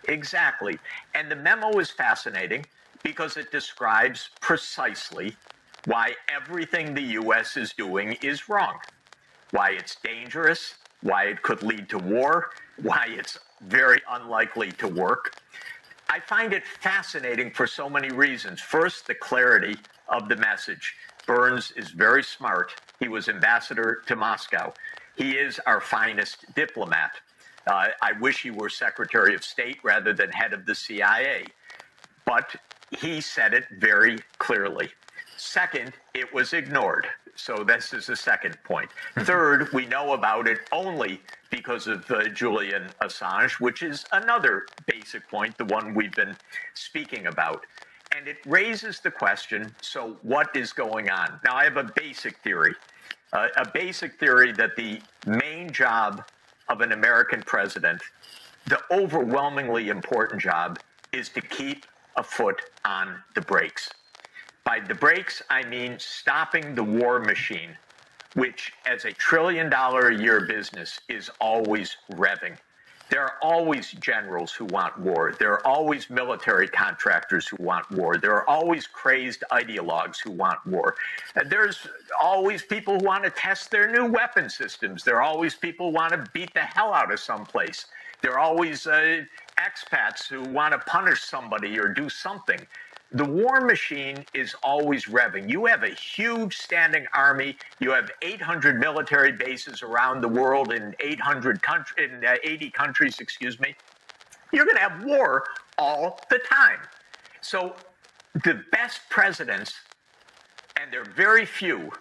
Exactly. And the memo is fascinating because it describes precisely why everything the U.S. is doing is wrong, why it's dangerous, why it could lead to war, why it's very unlikely to work. I find it fascinating for so many reasons. First, the clarity of the message. Burns is very smart. He was ambassador to Moscow. He is our finest diplomat. I wish he were Secretary of State rather than head of the CIA. But he said it very clearly. Second, it was ignored. So this is the second point. Third, we know about it only because of Julian Assange, which is another basic point, the one we've been speaking about. And it raises the question, so what is going on? Now, I have a basic theory that the main job of an American president, the overwhelmingly important job, is to keep a foot on the brakes. By the brakes, I mean stopping the war machine, which as a $1 trillion a year business is always revving. There are always generals who want war. There are always military contractors who want war. There are always crazed ideologues who want war. There's always people who want to test their new weapon systems. There are always people who want to beat the hell out of someplace. There are always expats who want to punish somebody or do something. The war machine is always revving. You have a huge standing army. You have 800 military bases around the world in 80 countries, excuse me. You're going to have war all the time. So the best presidents, and they're very few,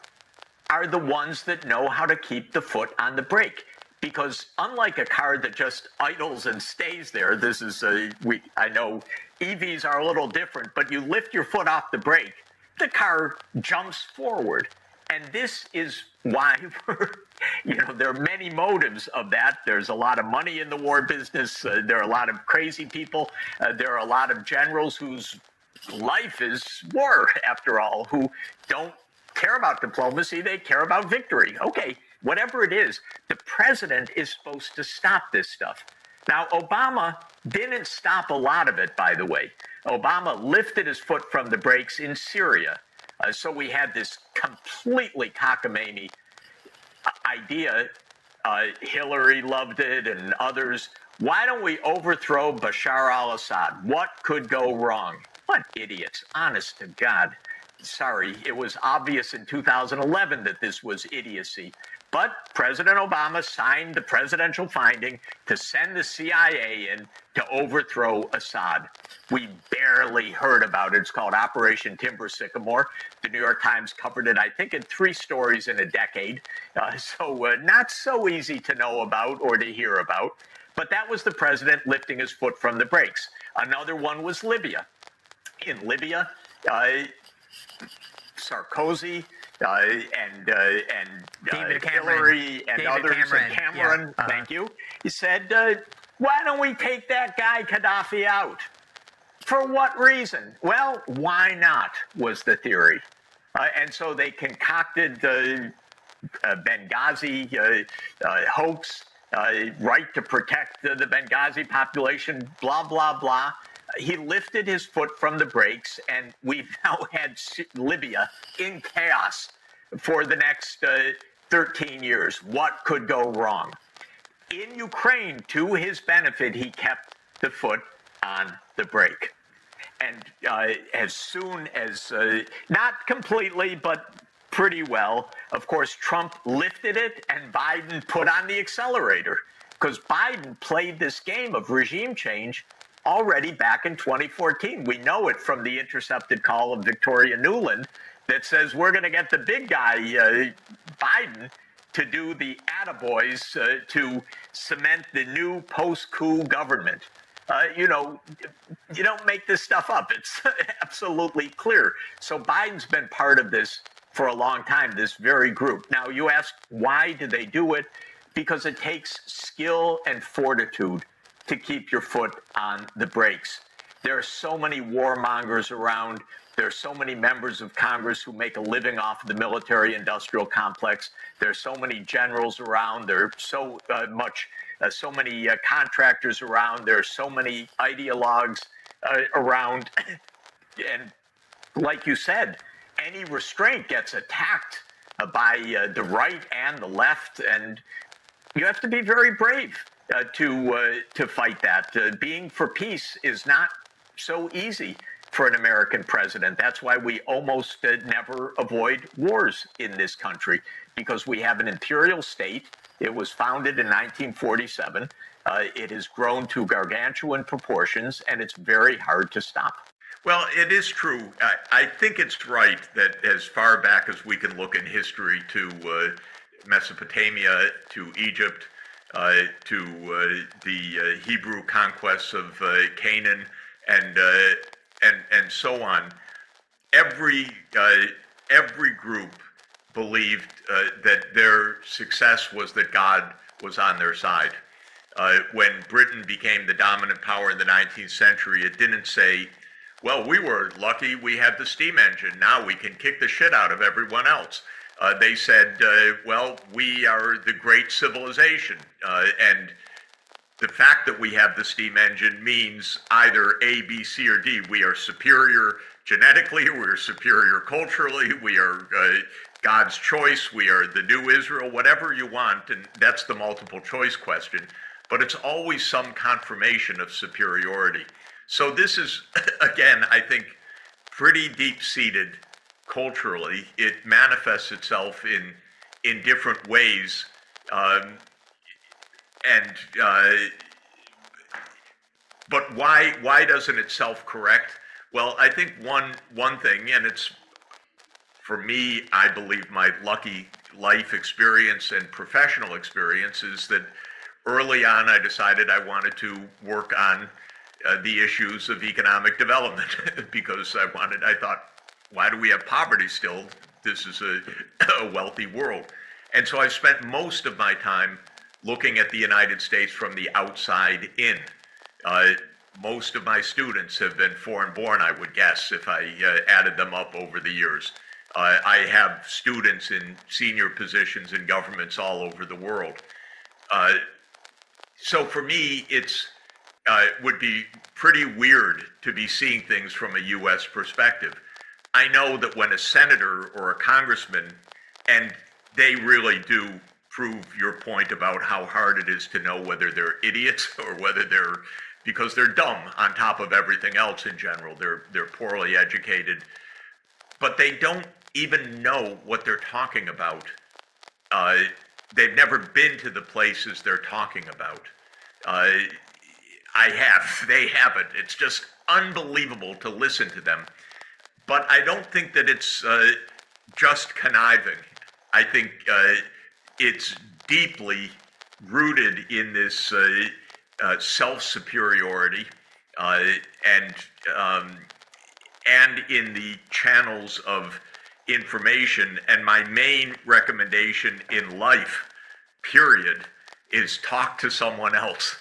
are the ones that know how to keep the foot on the brake. Because unlike a car that just idles and stays there, I know EVs are a little different, but you lift your foot off the brake, the car jumps forward. And this is why there are many motives of that. There's a lot of money in the war business. There are a lot of crazy people. There are a lot of generals whose life is war, after all, who don't care about diplomacy. They care about victory. Okay. Whatever it is, the president is supposed to stop this stuff. Now, Obama didn't stop a lot of it, by the way. Obama lifted his foot from the brakes in Syria. So we had this completely cockamamie idea. Hillary loved it and others. Why don't we overthrow Bashar al-Assad? What could go wrong? What idiots, honest to God. Sorry, it was obvious in 2011 that this was idiocy. But President Obama signed the presidential finding to send the CIA in to overthrow Assad. We barely heard about it. It's called Operation Timber Sycamore. The New York Times covered it, I think, in 3 stories in a decade. So not so easy to know about or to hear about. But that was the president lifting his foot from the brakes. Another one was Libya. In Libya, Sarkozy and Hillary and others, Cameron, yeah. Thank you. He said, why don't we take that guy Gaddafi out? For what reason? Well, why not, was the theory. And so they concocted the Benghazi hoax, right to protect the Benghazi population, blah, blah, blah. He lifted his foot from the brakes, and we've now had Libya in chaos for the next 13 years. What could go wrong? In Ukraine, to his benefit, he kept the foot on the brake. And as soon as, not completely, but pretty well, of course, Trump lifted it and Biden put on the accelerator, because Biden played this game of regime change already back in 2014. We know it from the intercepted call of Victoria Nuland that says we're going to get the big guy, Biden, to do the attaboys to cement the new post-coup government. You don't make this stuff up. It's absolutely clear. So Biden's been part of this for a long time, this very group. Now, you ask, why did they do it? Because it takes skill and fortitude to keep your foot on the brakes. There are so many warmongers around. There are so many members of Congress who make a living off of the military-industrial complex. There are so many generals around. There are so many contractors around. There are so many ideologues around. And like you said, any restraint gets attacked by the right and the left, and you have to be very brave to fight that. Being for peace is not so easy for an American president. That's why we almost never avoid wars in this country, because we have an imperial state. It was founded in 1947. It has grown to gargantuan proportions, and it's very hard to stop. Well, it is true. I think it's right that as far back as we can look in history to Mesopotamia, to Egypt, to the Hebrew conquests of Canaan, and and so on, every group believed that their success was that God was on their side. When Britain became the dominant power in the 19th century, it didn't say, well, we were lucky we had the steam engine. Now we can kick the shit out of everyone else. They said, well, we are the great civilization. And the fact that we have the steam engine means either A, B, C, or D. We are superior genetically, we're superior culturally, we are God's choice, we are the new Israel, whatever you want, and that's the multiple choice question. But it's always some confirmation of superiority. So this is, again, I think, pretty deep-seated culturally. It manifests itself in different ways. But why doesn't it self-correct? Well, I think one thing, and it's, for me, I believe my lucky life experience and professional experience is that early on I decided I wanted to work on the issues of economic development because I thought, why do we have poverty still? This is a wealthy world. And so I spent most of my time looking at the United States from the outside in. Most of my students have been foreign born, I would guess, if I added them up over the years. I have students in senior positions in governments all over the world. So for me, it would be pretty weird to be seeing things from a U.S. perspective. I know that when a senator or a congressman, and they really do prove your point about how hard it is to know whether they're idiots or whether because they're dumb on top of everything else in general. They're poorly educated, but they don't even know what they're talking about. They've never been to the places they're talking about. They haven't. It's just unbelievable to listen to them. But I don't think that it's just conniving. I think it's deeply rooted in this self-superiority and in the channels of information. And my main recommendation in life, period, is talk to someone else.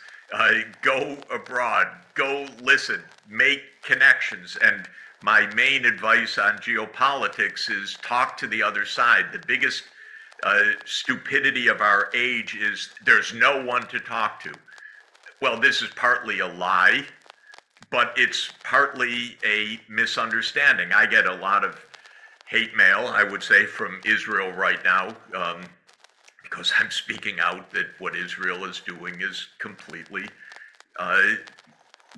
Go abroad, go listen, make connections. And my main advice on geopolitics is talk to the other side. The biggest stupidity of our age is there's no one to talk to. Well, this is partly a lie, but it's partly a misunderstanding. I get a lot of hate mail, I would say, from Israel right now, because I'm speaking out that what Israel is doing is completely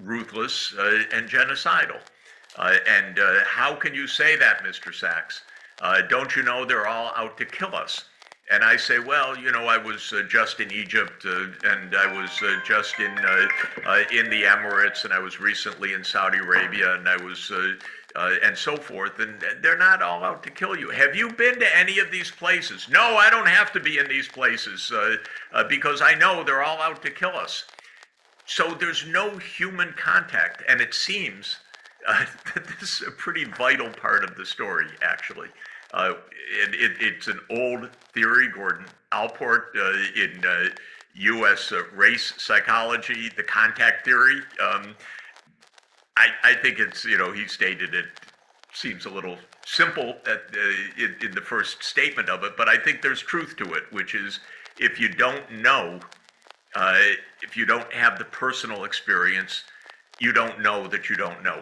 ruthless and genocidal. And how can you say that, Mr. Sachs? Don't you know they're all out to kill us? And I say, well, I was just in Egypt, and I was just in the Emirates, and I was recently in Saudi Arabia, and I was, and so forth, and they're not all out to kill you. Have you been to any of these places? No, I don't have to be in these places, because I know they're all out to kill us. So there's no human contact, and it seems that this is a pretty vital part of the story, actually. It's an old theory, Gordon Allport, in U.S. Race psychology, the contact theory. I think it's, he stated it seems a little simple in the first statement of it, but I think there's truth to it, which is if you don't know, if you don't have the personal experience, you don't know that you don't know.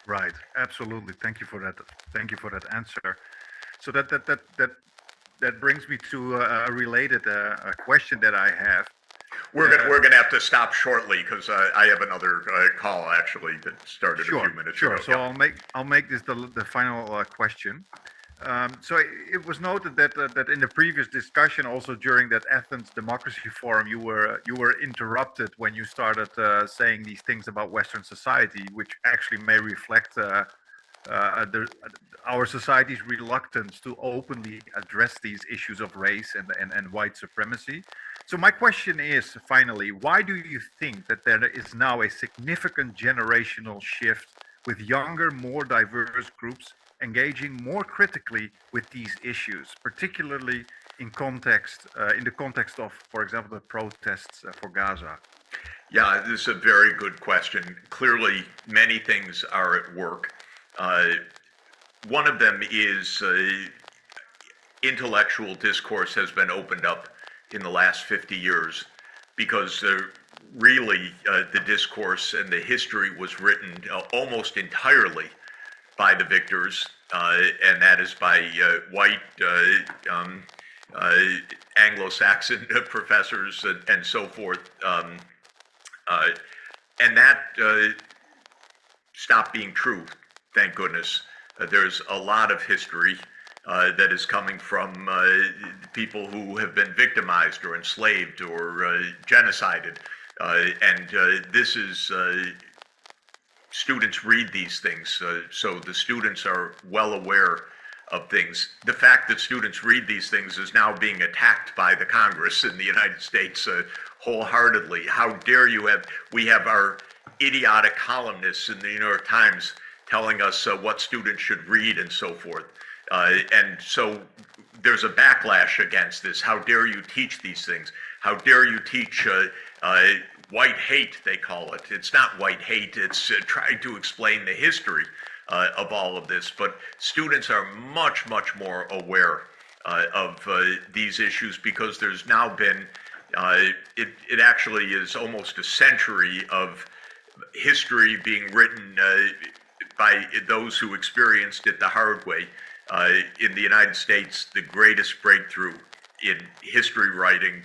Right, absolutely. Thank you for that. Thank you for that answer. So that brings me to a related question that I have. We're gonna have to stop shortly because I have another call actually that started a few minutes ago. So I'll make this the final question. So it was noted that in the previous discussion, also during that Athens Democracy Forum, you were interrupted when you started saying these things about Western society, which actually may reflect our society's reluctance to openly address these issues of race and white supremacy. So my question is, finally, why do you think that there is now a significant generational shift with younger, more diverse groups engaging more critically with these issues, particularly in the context of, for example, the protests for Gaza? Yeah, this is a very good question. Clearly, many things are at work. One of them is intellectual discourse has been opened up in the last 50 years because really the discourse and the history was written almost entirely by the victors, and that is by white Anglo-Saxon professors and so forth. And that stopped being true, thank goodness. There's a lot of history that is coming from people who have been victimized or enslaved or genocided. And this is, students read these things, so the students are well aware of things. The fact that students read these things is now being attacked by the Congress in the United States wholeheartedly. How dare you we have our idiotic columnists in the New York Times telling us what students should read and so forth. And so there's a backlash against this. How dare you teach these things? How dare you teach white hate, they call it. It's not white hate, it's trying to explain the history of all of this. But students are much, much more aware of these issues because there's now been, it actually is almost a century of history being written by those who experienced it the hard way. In the United States, the greatest breakthrough in history writing,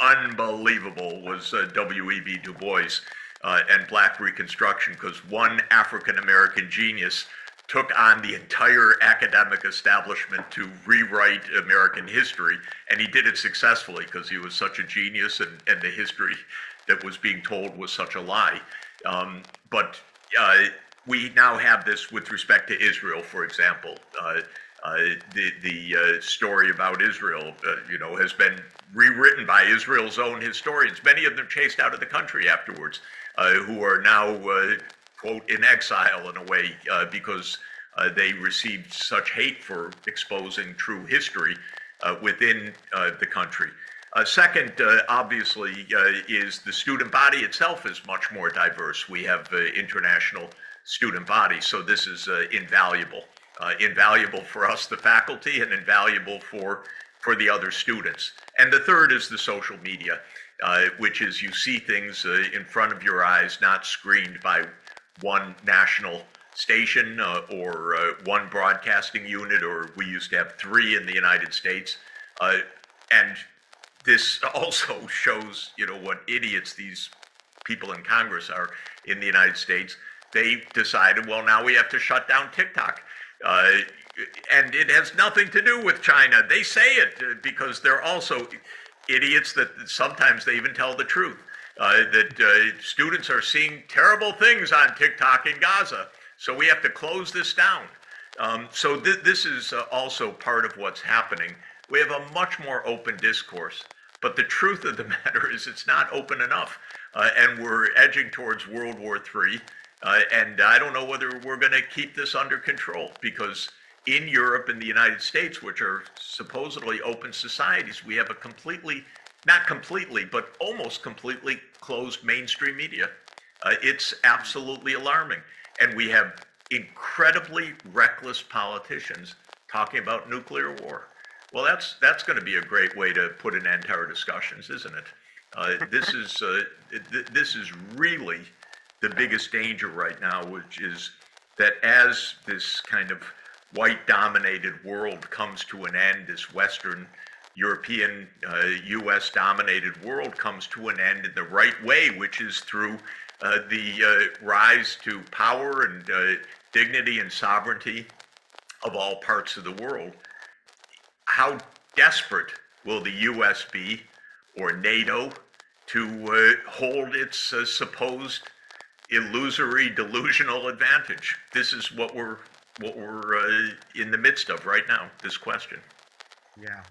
unbelievable, was W.E.B. Du Bois and Black Reconstruction, because one African-American genius took on the entire academic establishment to rewrite American history, and he did it successfully because he was such a genius, and the history that was being told was such a lie. But we now have this with respect to Israel, for example. The story about Israel, has been rewritten by Israel's own historians, many of them chased out of the country afterwards, who are now, quote, in exile in a way, because they received such hate for exposing true history within the country. Second, obviously, is the student body itself is much more diverse. We have international student bodies, so this is invaluable. Invaluable for us, the faculty, and invaluable for the other students. And the third is the social media, which is you see things in front of your eyes, not screened by one national station or one broadcasting unit, or we used to have 3 in the United States. And this also shows, what idiots these people in Congress are in the United States. They decided, well, now we have to shut down TikTok. And it has nothing to do with China. They say it because they're also idiots that sometimes they even tell the truth. That students are seeing terrible things on TikTok in Gaza, so we have to close this down. So this is also part of what's happening. We have a much more open discourse, but the truth of the matter is it's not open enough, and we're edging towards World War III. And I don't know whether we're going to keep this under control, because in Europe and the United States, which are supposedly open societies, we have a completely, not completely, but almost completely closed mainstream media. It's absolutely alarming. And we have incredibly reckless politicians talking about nuclear war. Well, that's going to be a great way to put an end to our discussions, isn't it? This is really the biggest danger right now, which is that as this kind of white-dominated world comes to an end, this Western European, US-dominated world comes to an end in the right way, which is through the rise to power and dignity and sovereignty of all parts of the world. How desperate will the US be, or NATO, to hold its supposed illusory, delusional advantage? This is what we're in the midst of right now, this question. Yeah.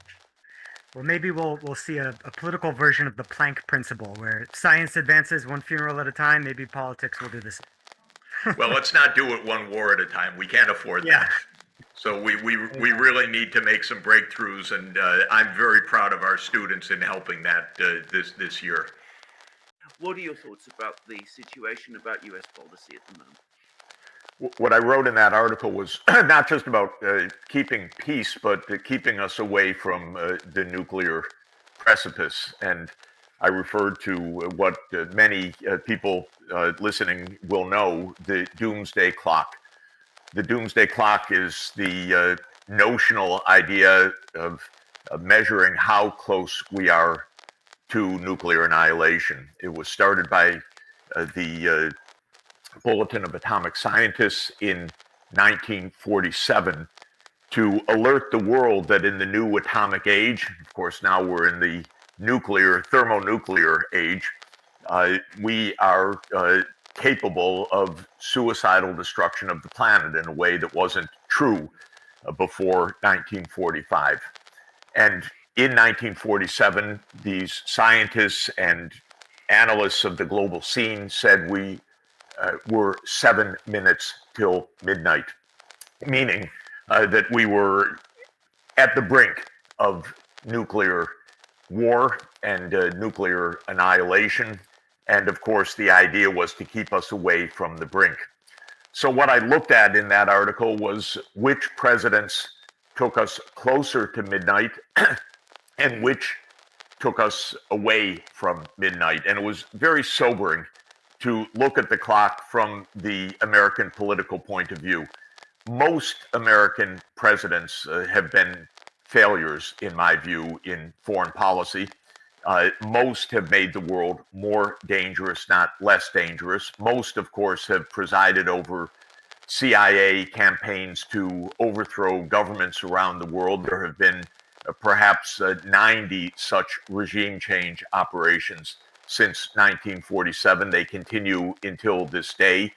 Well, maybe we'll see a political version of the Planck principle, where science advances one funeral at a time. Maybe politics will do this. Well, let's not do it one war at a time. We can't afford Yeah. that. So we really need to make some breakthroughs, and I'm very proud of our students in helping that this year. What are your thoughts about the situation about U.S. policy at the moment? What I wrote in that article was not just about keeping peace, but keeping us away from the nuclear precipice. And I referred to what many people listening will know, the doomsday clock. The doomsday clock is the notional idea of measuring how close we are to nuclear annihilation. It was started by the Bulletin of Atomic Scientists in 1947 to alert the world that in the new atomic age, of course now we're in the thermonuclear age, we are capable of suicidal destruction of the planet in a way that wasn't true before 1945. And in 1947, these scientists and analysts of the global scene said we were 7 minutes till midnight, meaning that we were at the brink of nuclear war and nuclear annihilation. And of course, the idea was to keep us away from the brink. So what I looked at in that article was which presidents took us closer to midnight and which took us away from midnight. And it was very sobering to look at the clock from the American political point of view. Most American presidents have been failures, in my view, in foreign policy. Most have made the world more dangerous, not less dangerous. Most, of course, have presided over CIA campaigns to overthrow governments around the world. There have been perhaps 90 such regime change operations since 1947. They continue until this day.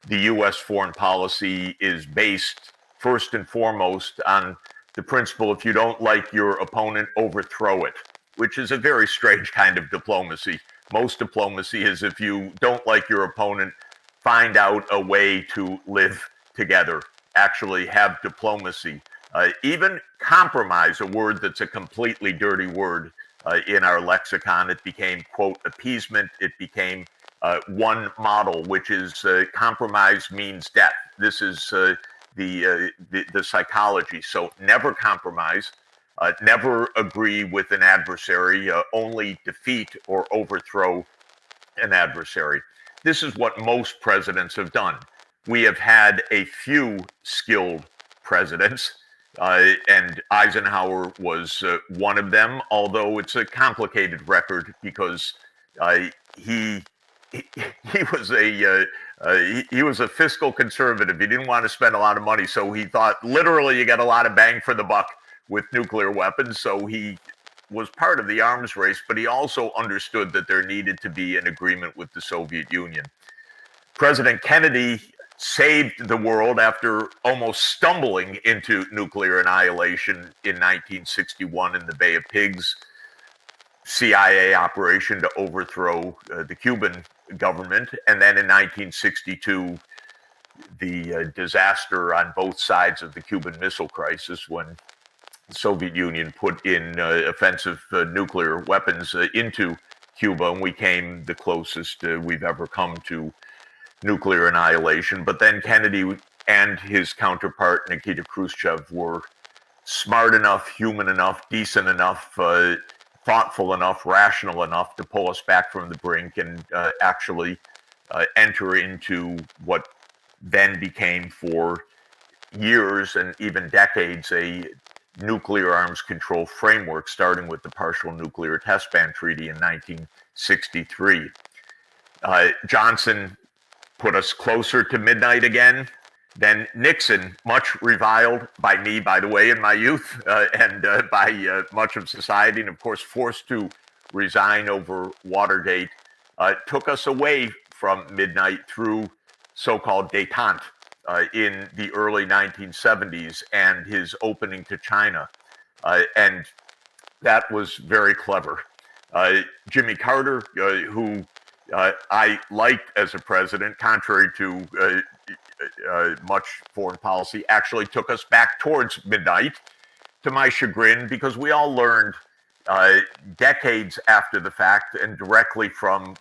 The U.S. foreign policy is based first and foremost on the principle, if you don't like your opponent, overthrow it, which is a very strange kind of diplomacy. Most diplomacy is if you don't like your opponent, find out a way to live together, actually have diplomacy. Even compromise, a word that's a completely dirty word in our lexicon. It became, quote, appeasement. It became one model, which is compromise means death. This is the psychology. So never compromise, never agree with an adversary, only defeat or overthrow an adversary. This is what most presidents have done. We have had a few skilled presidents, and Eisenhower was one of them, although it's a complicated record because he was a fiscal conservative. He didn't want to spend a lot of money, so he thought literally you get a lot of bang for the buck with nuclear weapons. So he was part of the arms race, but he also understood that there needed to be an agreement with the Soviet Union. President Kennedy saved the world after almost stumbling into nuclear annihilation in 1961 in the Bay of Pigs CIA operation to overthrow the Cuban government. And then in 1962, the disaster on both sides of the Cuban Missile Crisis when the Soviet Union put in offensive nuclear weapons into Cuba, and we came the closest we've ever come to nuclear annihilation. But then Kennedy and his counterpart, Nikita Khrushchev, were smart enough, human enough, decent enough, thoughtful enough, rational enough to pull us back from the brink and actually enter into what then became for years and even decades a nuclear arms control framework, starting with the Partial Nuclear Test Ban Treaty in 1963. Johnson put us closer to midnight again. Then Nixon, much reviled by me, by the way, in my youth, and by much of society, and of course forced to resign over Watergate, took us away from midnight through so-called détente in the early 1970s and his opening to China. And that was very clever. Jimmy Carter, who I liked as a president, contrary to much foreign policy, actually took us back towards midnight, to my chagrin, because we all learned decades after the fact and directly from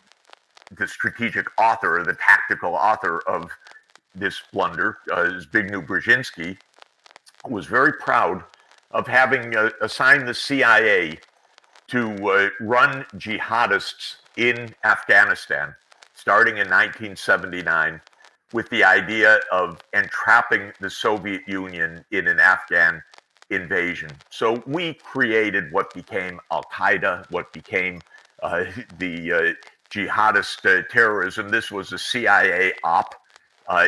the strategic author, the tactical author of this blunder, Zbigniew Brzezinski, was very proud of having assigned the CIA to run jihadists in Afghanistan, starting in 1979, with the idea of entrapping the Soviet Union in an Afghan invasion. So we created what became Al-Qaeda, what became the jihadist terrorism. This was a CIA op.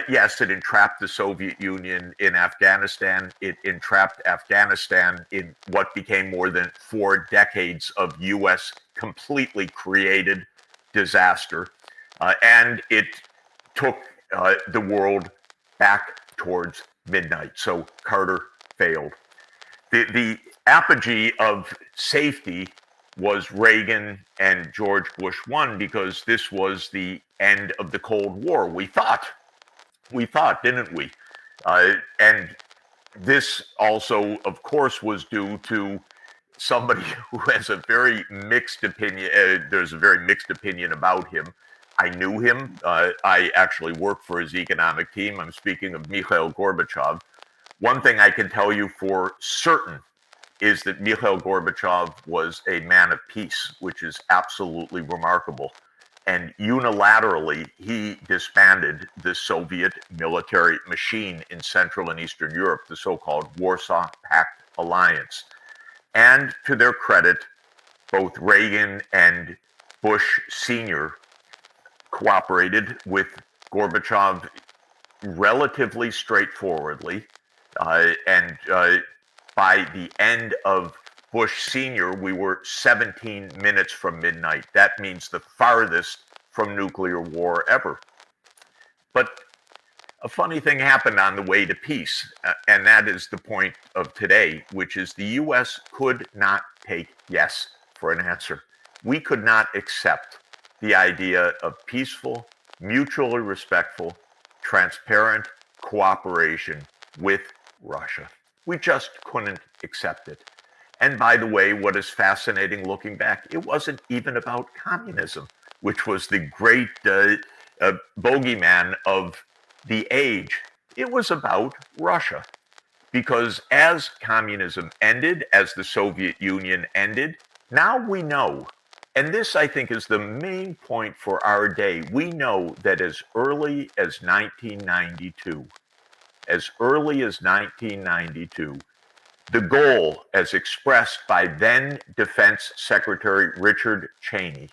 Yes, it entrapped the Soviet Union in Afghanistan. It entrapped Afghanistan in what became more than 4 decades of U.S. completely created disaster. And it took the world back towards midnight. So Carter failed. The apogee of safety was Reagan and George Bush 1, because this was the end of the Cold War. We thought, didn't we? And this also, of course, was due to somebody who has a very mixed opinion. There's a very mixed opinion about him. I knew him. I actually worked for his economic team. I'm speaking of Mikhail Gorbachev. One thing I can tell you for certain is that Mikhail Gorbachev was a man of peace, which is absolutely remarkable. And unilaterally, he disbanded the Soviet military machine in Central and Eastern Europe, the so-called Warsaw Pact Alliance. And to their credit, both Reagan and Bush Sr. cooperated with Gorbachev relatively straightforwardly. And by the end of Bush Sr., we were 17 minutes from midnight. That means the farthest from nuclear war ever. But a funny thing happened on the way to peace, and that is the point of today, which is the U.S. could not take yes for an answer. We could not accept the idea of peaceful, mutually respectful, transparent cooperation with Russia. We just couldn't accept it. And by the way, what is fascinating looking back, it wasn't even about communism, which was the great bogeyman of the age. It was about Russia. Because as communism ended, as the Soviet Union ended, now we know, and this I think is the main point for our day, we know that as early as 1992, the goal, as expressed by then Defense Secretary Richard Cheney,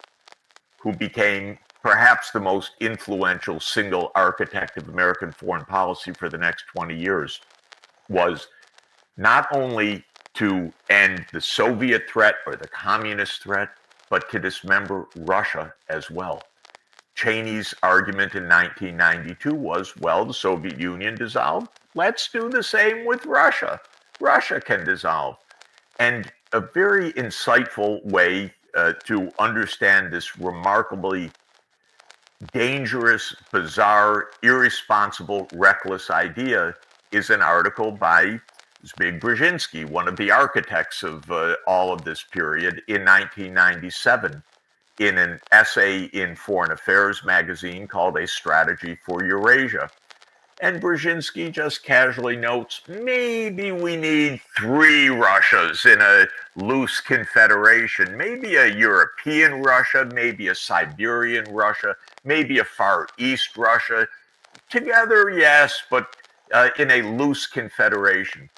who became perhaps the most influential single architect of American foreign policy for the next 20 years, was not only to end the Soviet threat or the communist threat, but to dismember Russia as well. Cheney's argument in 1992 was, well, the Soviet Union dissolved. Let's do the same with Russia. Russia can dissolve. And a very insightful way to understand this remarkably dangerous, bizarre, irresponsible, reckless idea is an article by Zbigniew Brzezinski, one of the architects of all of this period, in 1997, in an essay in Foreign Affairs magazine called A Strategy for Eurasia. And Brzezinski just casually notes, maybe we need 3 Russias in a loose confederation, maybe a European Russia, maybe a Siberian Russia, maybe a Far East Russia. Together, yes, but in a loose confederation.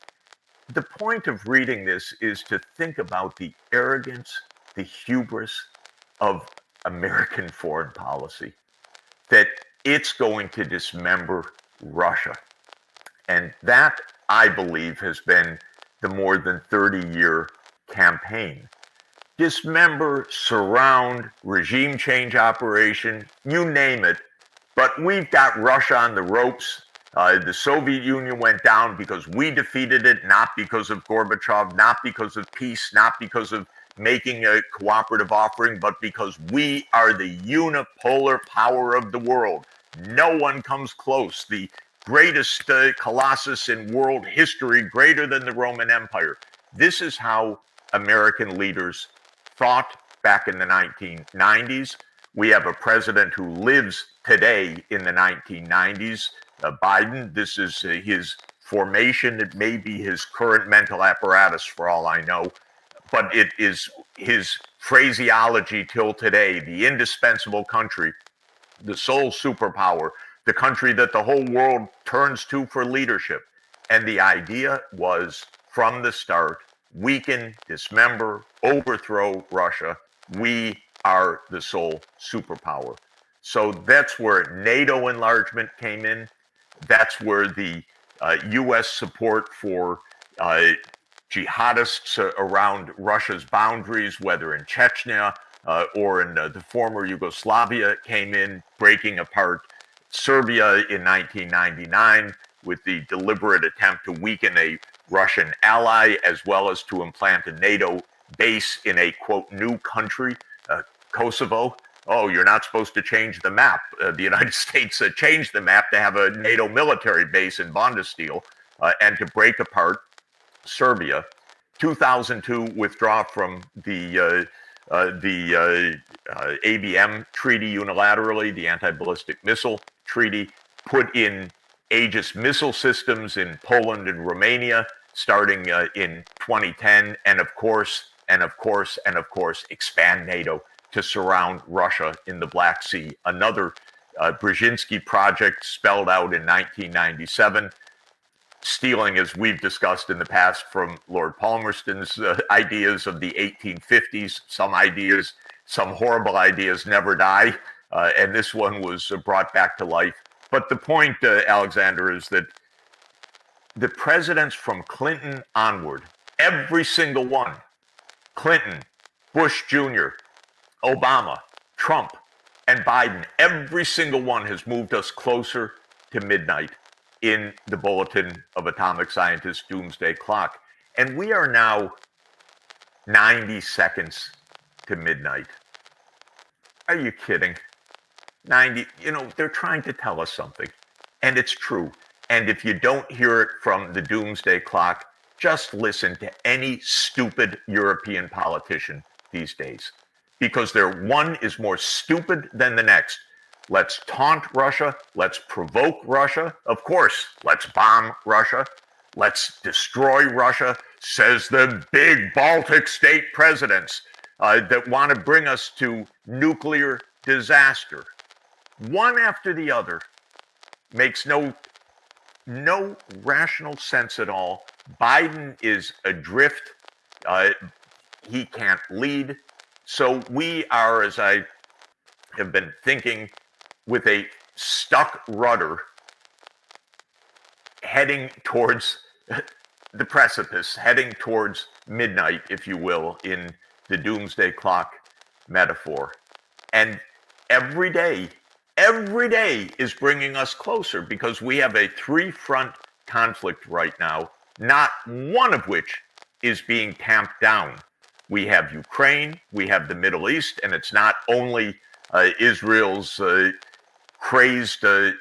The point of reading this is to think about the arrogance, the hubris of American foreign policy, that it's going to dismember Russia. And that, I believe, has been the more than 30-year campaign. Dismember, surround, regime change operation, you name it. But we've got Russia on the ropes. The Soviet Union went down because we defeated it, not because of Gorbachev, not because of peace, not because of making a cooperative offering, but because we are the unipolar power of the world. No one comes close. The greatest colossus in world history, greater than the Roman Empire. This is how American leaders thought back in the 1990s. We have a president who lives today in the 1990s, Biden. This is his formation. It may be his current mental apparatus for all I know, but it is his phraseology till today, the indispensable country, the sole superpower, the country that the whole world turns to for leadership. And the idea was from the start, weaken, dismember, overthrow Russia. We are the sole superpower. So that's where NATO enlargement came in. That's where the U.S. support for jihadists around Russia's boundaries, whether in Chechnya or in the former Yugoslavia, came in, breaking apart Serbia in 1999 with the deliberate attempt to weaken a Russian ally, as well as to implant a NATO base in a, quote, new country, Kosovo. Oh, you're not supposed to change the map. The United States changed the map to have a NATO military base in Bondesteel and to break apart Serbia. 2002, withdraw from the ABM treaty unilaterally, the anti-ballistic missile treaty, put in Aegis missile systems in Poland and Romania starting in 2010, and of course, expand NATO to surround Russia in the Black Sea. Another Brzezinski project spelled out in 1997, stealing, as we've discussed in the past, from Lord Palmerston's ideas of the 1850s. Some horrible ideas never die, and this one was brought back to life. But the point, Alexander, is that the presidents from Clinton onward, every single one, Clinton, Bush Jr., Obama, Trump, and Biden, every single one has moved us closer to midnight in the Bulletin of Atomic Scientists Doomsday Clock. And we are now 90 seconds to midnight. Are you kidding? 90, they're trying to tell us something. And it's true. And if you don't hear it from the Doomsday Clock, just listen to any stupid European politician these days. Because one is more stupid than the next. Let's taunt Russia. Let's provoke Russia. Of course, let's bomb Russia. Let's destroy Russia, says the big Baltic state presidents that want to bring us to nuclear disaster. One after the other makes no rational sense at all. Biden is adrift. He can't lead. So we are, as I have been thinking, with a stuck rudder heading towards the precipice, heading towards midnight, if you will, in the Doomsday Clock metaphor. And every day is bringing us closer, because we have a three-front conflict right now, not one of which is being tamped down. We have Ukraine, we have the Middle East, and it's not only Israel's crazed and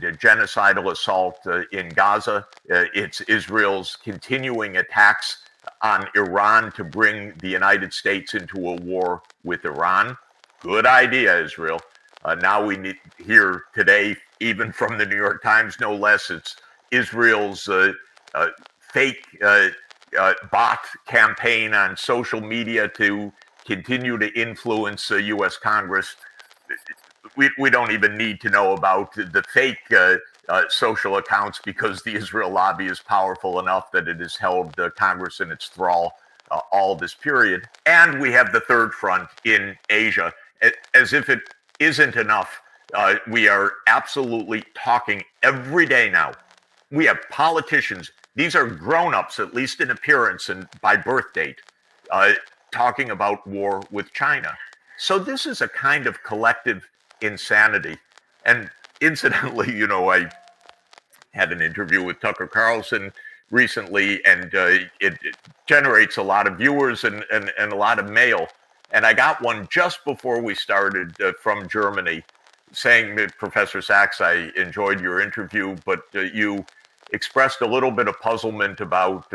genocidal assault in Gaza. It's Israel's continuing attacks on Iran to bring the United States into a war with Iran. Good idea, Israel. Now we need hear today, even from the New York Times, no less, it's Israel's fake bot campaign on social media to continue to influence U.S. Congress. We don't even need to know about the fake social accounts, because the Israel lobby is powerful enough that it has held Congress in its thrall all this period. And we have the third front in Asia. As if it isn't enough, we are absolutely talking every day now. We have politicians, these are grown-ups, at least in appearance and by birth date, talking about war with China. So this is a kind of collective insanity. And incidentally, had an interview with Tucker Carlson recently, and it generates a lot of viewers and a lot of mail. And I got one just before we started from Germany saying that, Professor Sachs, I enjoyed your interview, but you expressed a little bit of puzzlement about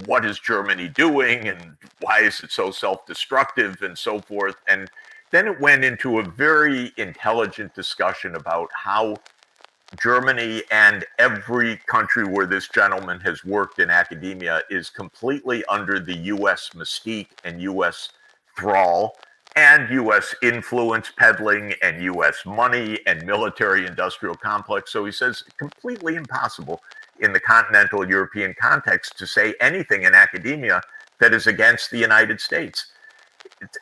what is Germany doing and why is it so self-destructive and so forth. And then it went into a very intelligent discussion about how Germany and every country where this gentleman has worked in academia is completely under the U.S. mystique and U.S. thrall and U.S. influence peddling and U.S. money and military industrial complex. So he says completely impossible in the continental European context to say anything in academia that is against the United States.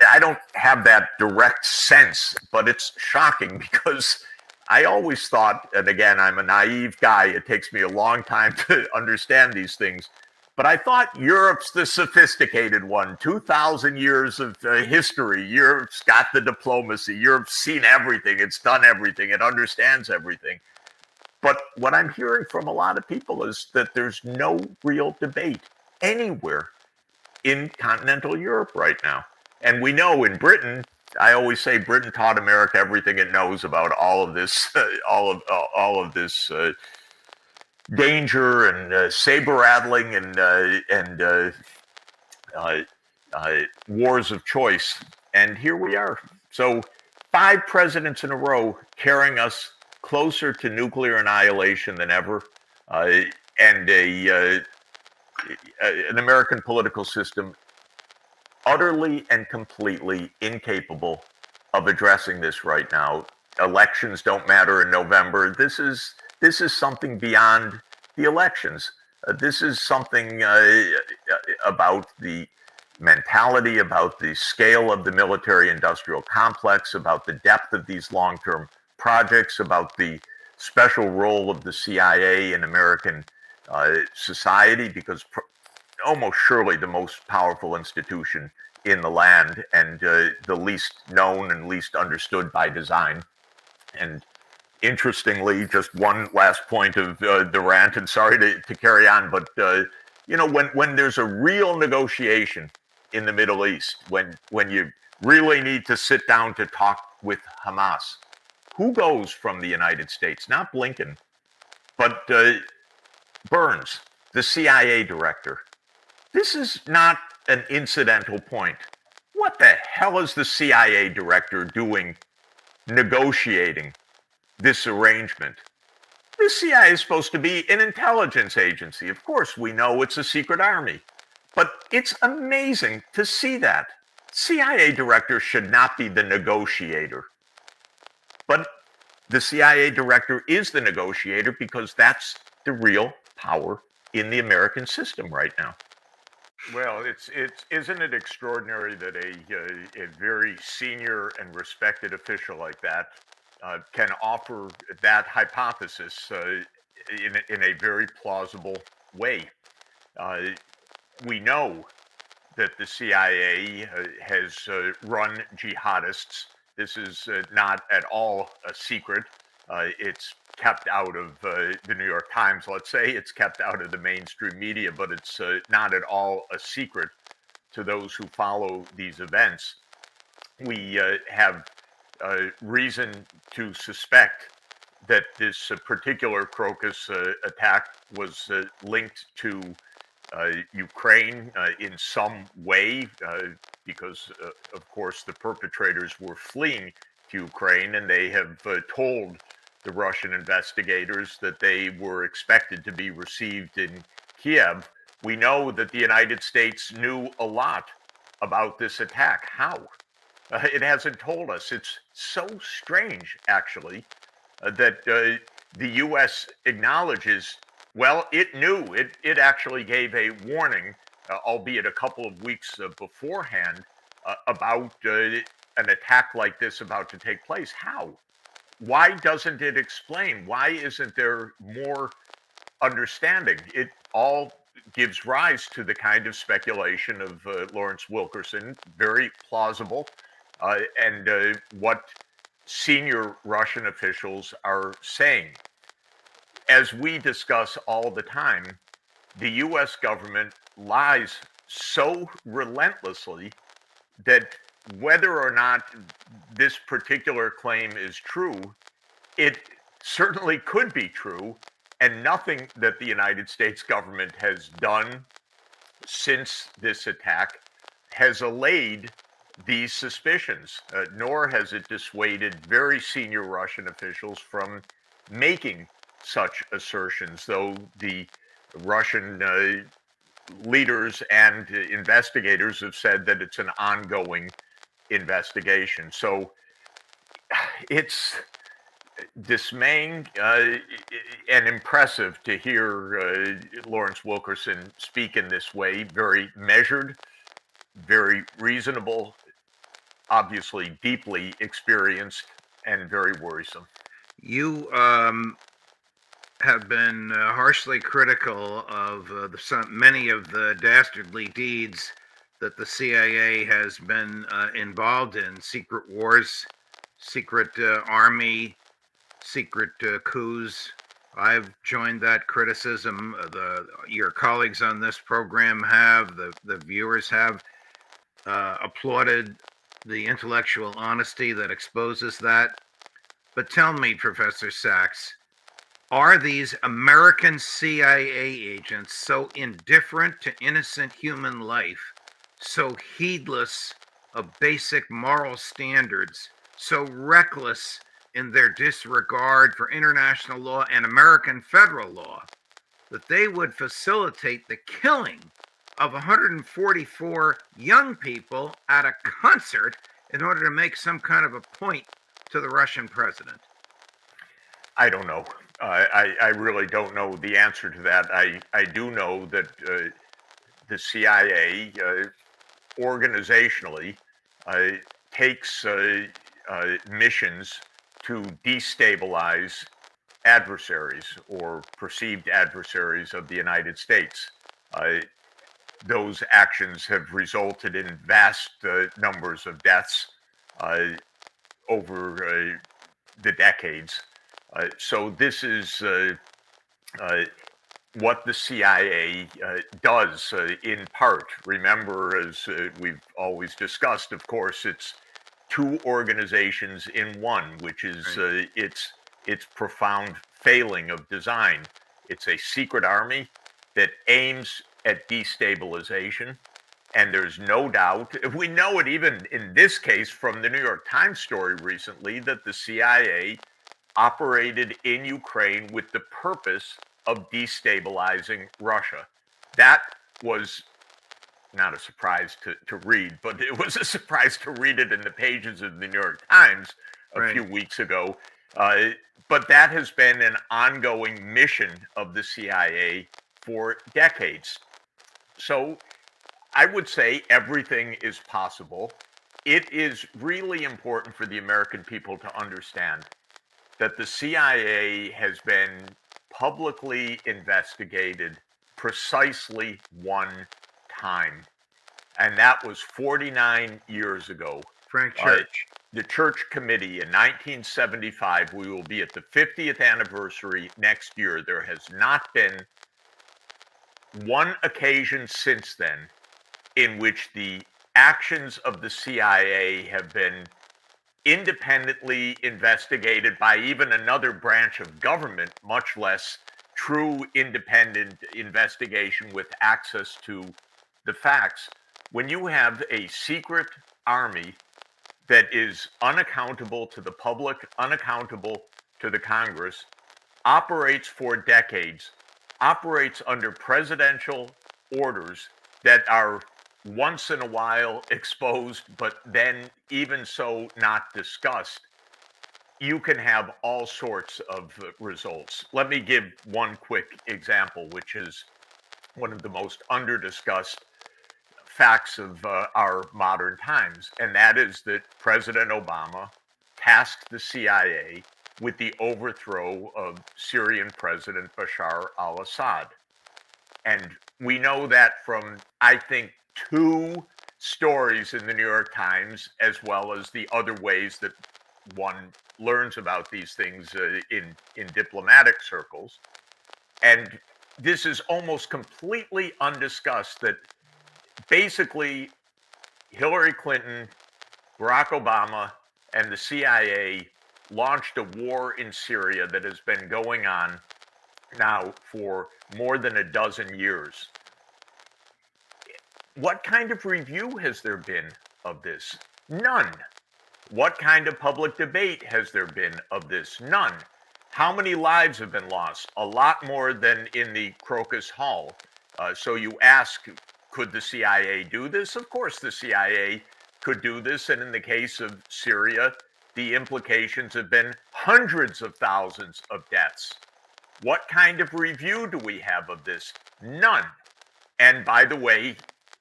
I don't have that direct sense, but it's shocking because I always thought, and again, I'm a naive guy, it takes me a long time to understand these things, but I thought Europe's the sophisticated one. 2,000 years of history. Europe's got the diplomacy. Europe's seen everything. It's done everything. It understands everything. But what I'm hearing from a lot of people is that there's no real debate anywhere in continental Europe right now. And we know in Britain, I always say Britain taught America everything it knows about all of this, all of this danger and saber rattling and wars of choice. And here we are. So 5 presidents in a row carrying us closer to nuclear annihilation than ever, and an American political system utterly and completely incapable of addressing this right now. Elections don't matter in November. This is something beyond the elections. This is something about the mentality, about the scale of the military-industrial complex, about the depth of these long-term projects, about the special role of the CIA in American society, because almost surely the most powerful institution in the land and the least known and least understood by design. And interestingly, just one last point of the rant, and sorry to carry on, but you know, when there's a real negotiation in the Middle East, when you really need to sit down to talk with Hamas, who goes from the United States? Not Blinken, but Burns, the CIA director. This is not an incidental point. What the hell is the CIA director doing negotiating this arrangement? The CIA is supposed to be an intelligence agency. Of course, we know it's a secret army, but it's amazing to see that. CIA director should not be the negotiator. But the CIA director is the negotiator because that's the real power in the American system right now. Well, isn't it extraordinary that a very senior and respected official like that can offer that hypothesis in a very plausible way? We know that the CIA has run jihadists. This is not at all a secret. It's kept out of the New York Times, let's say. It's kept out of the mainstream media, but it's not at all a secret to those who follow these events. We have reason to suspect that this particular Crocus attack was linked to Ukraine in some way, because, of course, the perpetrators were fleeing to Ukraine, and they have told the Russian investigators that they were expected to be received in Kiev. We know that the United States knew a lot about this attack. How? It hasn't told us. It's so strange, actually, that the U.S. acknowledges, well, it knew. It actually gave a warning, albeit a couple of weeks beforehand, about an attack like this about to take place. How? Why doesn't it explain? Why isn't there more understanding? It all gives rise to the kind of speculation of Lawrence Wilkerson, very plausible, and what senior Russian officials are saying. as we discuss all the time, the US government lies so relentlessly that whether or not this particular claim is true, it certainly could be true, and nothing that the United States government has done since this attack has allayed these suspicions, nor has it dissuaded very senior Russian officials from making such assertions, though the Russian leaders and investigators have said that it's an ongoing investigation. So it's dismaying and impressive to hear Lawrence Wilkerson speak in this way, very measured, very reasonable, obviously deeply experienced, and very worrisome. You have been harshly critical of many of the dastardly deeds that the CIA has been involved in: secret wars, secret army, secret coups. I've joined that criticism. Your colleagues on this program have, the viewers have applauded the intellectual honesty that exposes that. But tell me, Professor Sachs, are these American CIA agents so indifferent to innocent human life, so heedless of basic moral standards, so reckless in their disregard for international law and American federal law, that they would facilitate the killing of 144 young people at a concert in order to make some kind of a point to the Russian president? I don't know. I really don't know the answer to that. I do know that the CIA organizationally takes missions to destabilize adversaries or perceived adversaries of the United States. Those actions have resulted in vast numbers of deaths over the decades. So this is what the CIA does in part. Remember, as we've always discussed, of course, it's two organizations in one, which is its profound failing of design. It's a secret army that aims at destabilization. And there's no doubt, we know it even in this case from the New York Times story recently, that the CIA operated in Ukraine with the purpose of destabilizing Russia. That was not a surprise to read, but it was a surprise to read it in the pages of the New York Times a few weeks ago. But that has been an ongoing mission of the CIA for decades. So I would say everything is possible. It is really important for the American people to understand that the CIA has been publicly investigated precisely one time, and that was 49 years ago. Frank Church. The Church Committee in 1975. We will be at the 50th anniversary next year. There has not been one occasion since then in which the actions of the CIA have been independently investigated by even another branch of government, much less true independent investigation with access to the facts. When you have a secret army that is unaccountable to the public, unaccountable to the Congress, operates for decades, operates under presidential orders that are once in a while exposed, but then even so not discussed, you can have all sorts of results. Let me give one quick example, which is one of the most under-discussed facts of our modern times, and that is that President Obama tasked the CIA with the overthrow of Syrian President Bashar al-Assad. And we know that from, I think, two stories in the New York Times, as well as the other ways that one learns about these things in diplomatic circles. And this is almost completely undiscussed that basically Hillary Clinton, Barack Obama, and the CIA launched a war in Syria that has been going on now for more than a dozen years. What kind of review has there been of this? None. What kind of public debate has there been of this? None. How many lives have been lost? A lot more than in the Crocus Hall. So you ask, could the CIA do this? Of course the CIA could do this, and in the case of Syria, the implications have been hundreds of thousands of deaths. What kind of review do we have of this? None. And by the way,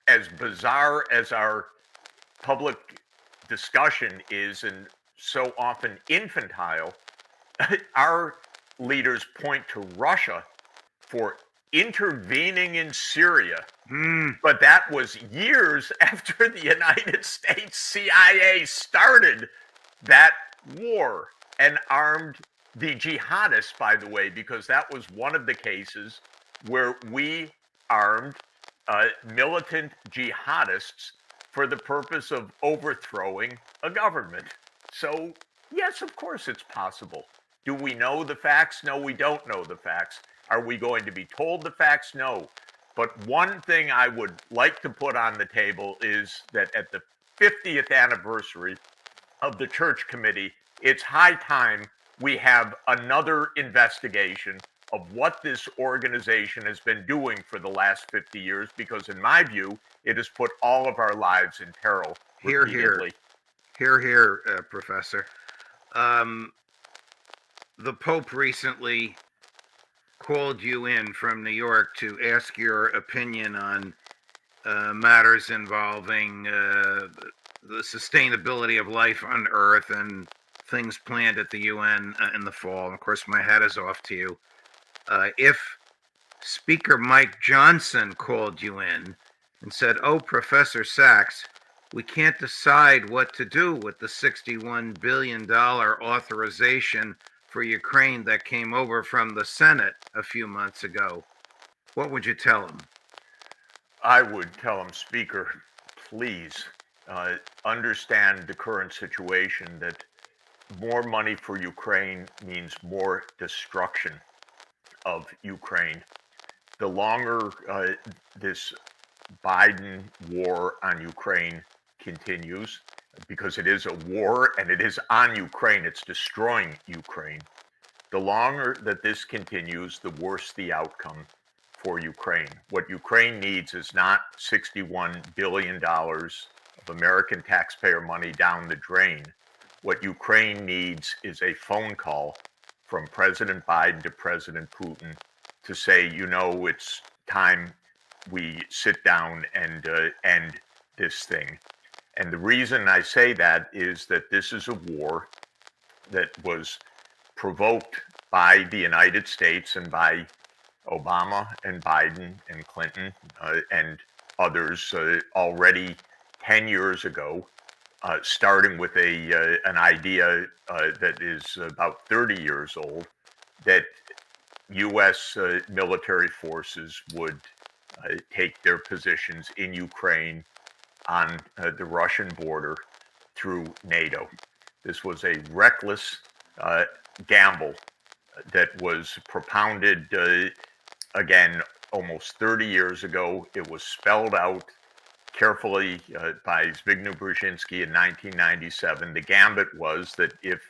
as bizarre as our public discussion is and so often infantile, our leaders point to Russia for intervening in Syria. But that was years after the United States CIA started that war and armed the jihadists, by the way, because that was one of the cases where we armed militant jihadists for the purpose of overthrowing a government. So, yes, of course it's possible. Do we know the facts? No, we don't know the facts. Are we going to be told the facts? No. But one thing I would like to put on the table is that at the 50th anniversary of the Church Committee, it's high time we have another investigation of what this organization has been doing for the last 50 years, because in my view, it has put all of our lives in peril repeatedly. Here, Professor. The Pope recently called you in from New York to ask your opinion on matters involving the sustainability of life on Earth and things planned at the UN in the fall. And of course, my hat is off to you. If Speaker Mike Johnson called you in and said, "Oh, Professor Sachs, we can't decide what to do with the $61 billion authorization for Ukraine that came over from the Senate a few months ago," what would you tell him? I would tell him, Speaker, please understand the current situation, that more money for Ukraine means more destruction of Ukraine. The longer this Biden war on Ukraine continues, because it is a war and it is on Ukraine, it's destroying Ukraine. The longer that this continues, the worse the outcome for Ukraine. What Ukraine needs is not $61 billion of American taxpayer money down the drain. What Ukraine needs is a phone call from President Biden to President Putin to say, you know, it's time we sit down and end this thing. And the reason I say that is that this is a war that was provoked by the United States and by Obama and Biden and Clinton and others already 10 years ago, starting with an idea that is about 30 years old, that U.S. Military forces would take their positions in Ukraine on the Russian border through NATO. This was a reckless gamble that was propounded again almost 30 years ago. It was spelled out carefully by Zbigniew Brzezinski in 1997. The gambit was that if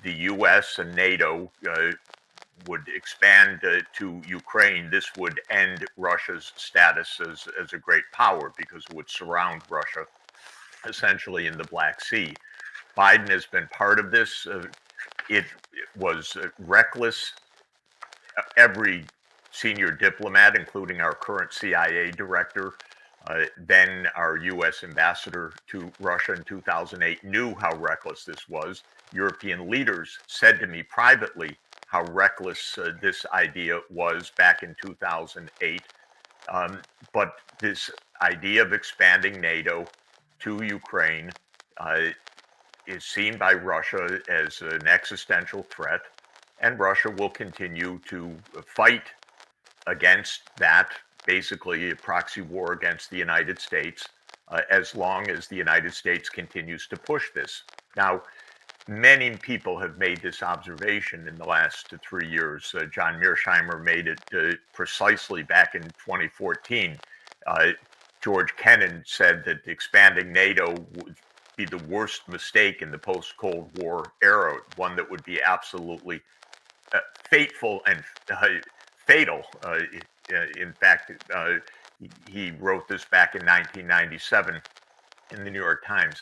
the U.S. and NATO would expand to Ukraine, this would end Russia's status as a great power, because it would surround Russia essentially in the Black Sea. Biden has been part of this. It was reckless. Every senior diplomat, including our current CIA director, then our U.S. ambassador to Russia in 2008, knew how reckless this was. European leaders said to me privately how reckless this idea was back in 2008. But this idea of expanding NATO to Ukraine is seen by Russia as an existential threat, and Russia will continue to fight against that, basically a proxy war against the United States, as long as the United States continues to push this. Now, many people have made this observation in the last 3 years. John Mearsheimer made it precisely back in 2014. George Kennan said that expanding NATO would be the worst mistake in the post-Cold War era, one that would be absolutely fateful and fatal. In fact, he wrote this back in 1997 in the New York Times.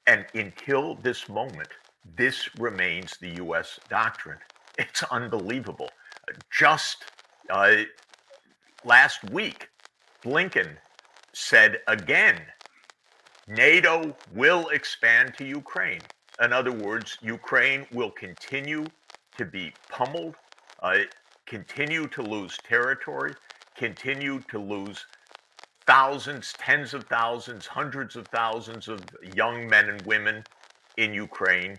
And until this moment, this remains the U.S. doctrine. It's unbelievable. Just last week, Blinken said again, NATO will expand to Ukraine. In other words, Ukraine will continue to be pummeled, continue to lose territory, continue to lose thousands, tens of thousands, hundreds of thousands of young men and women in Ukraine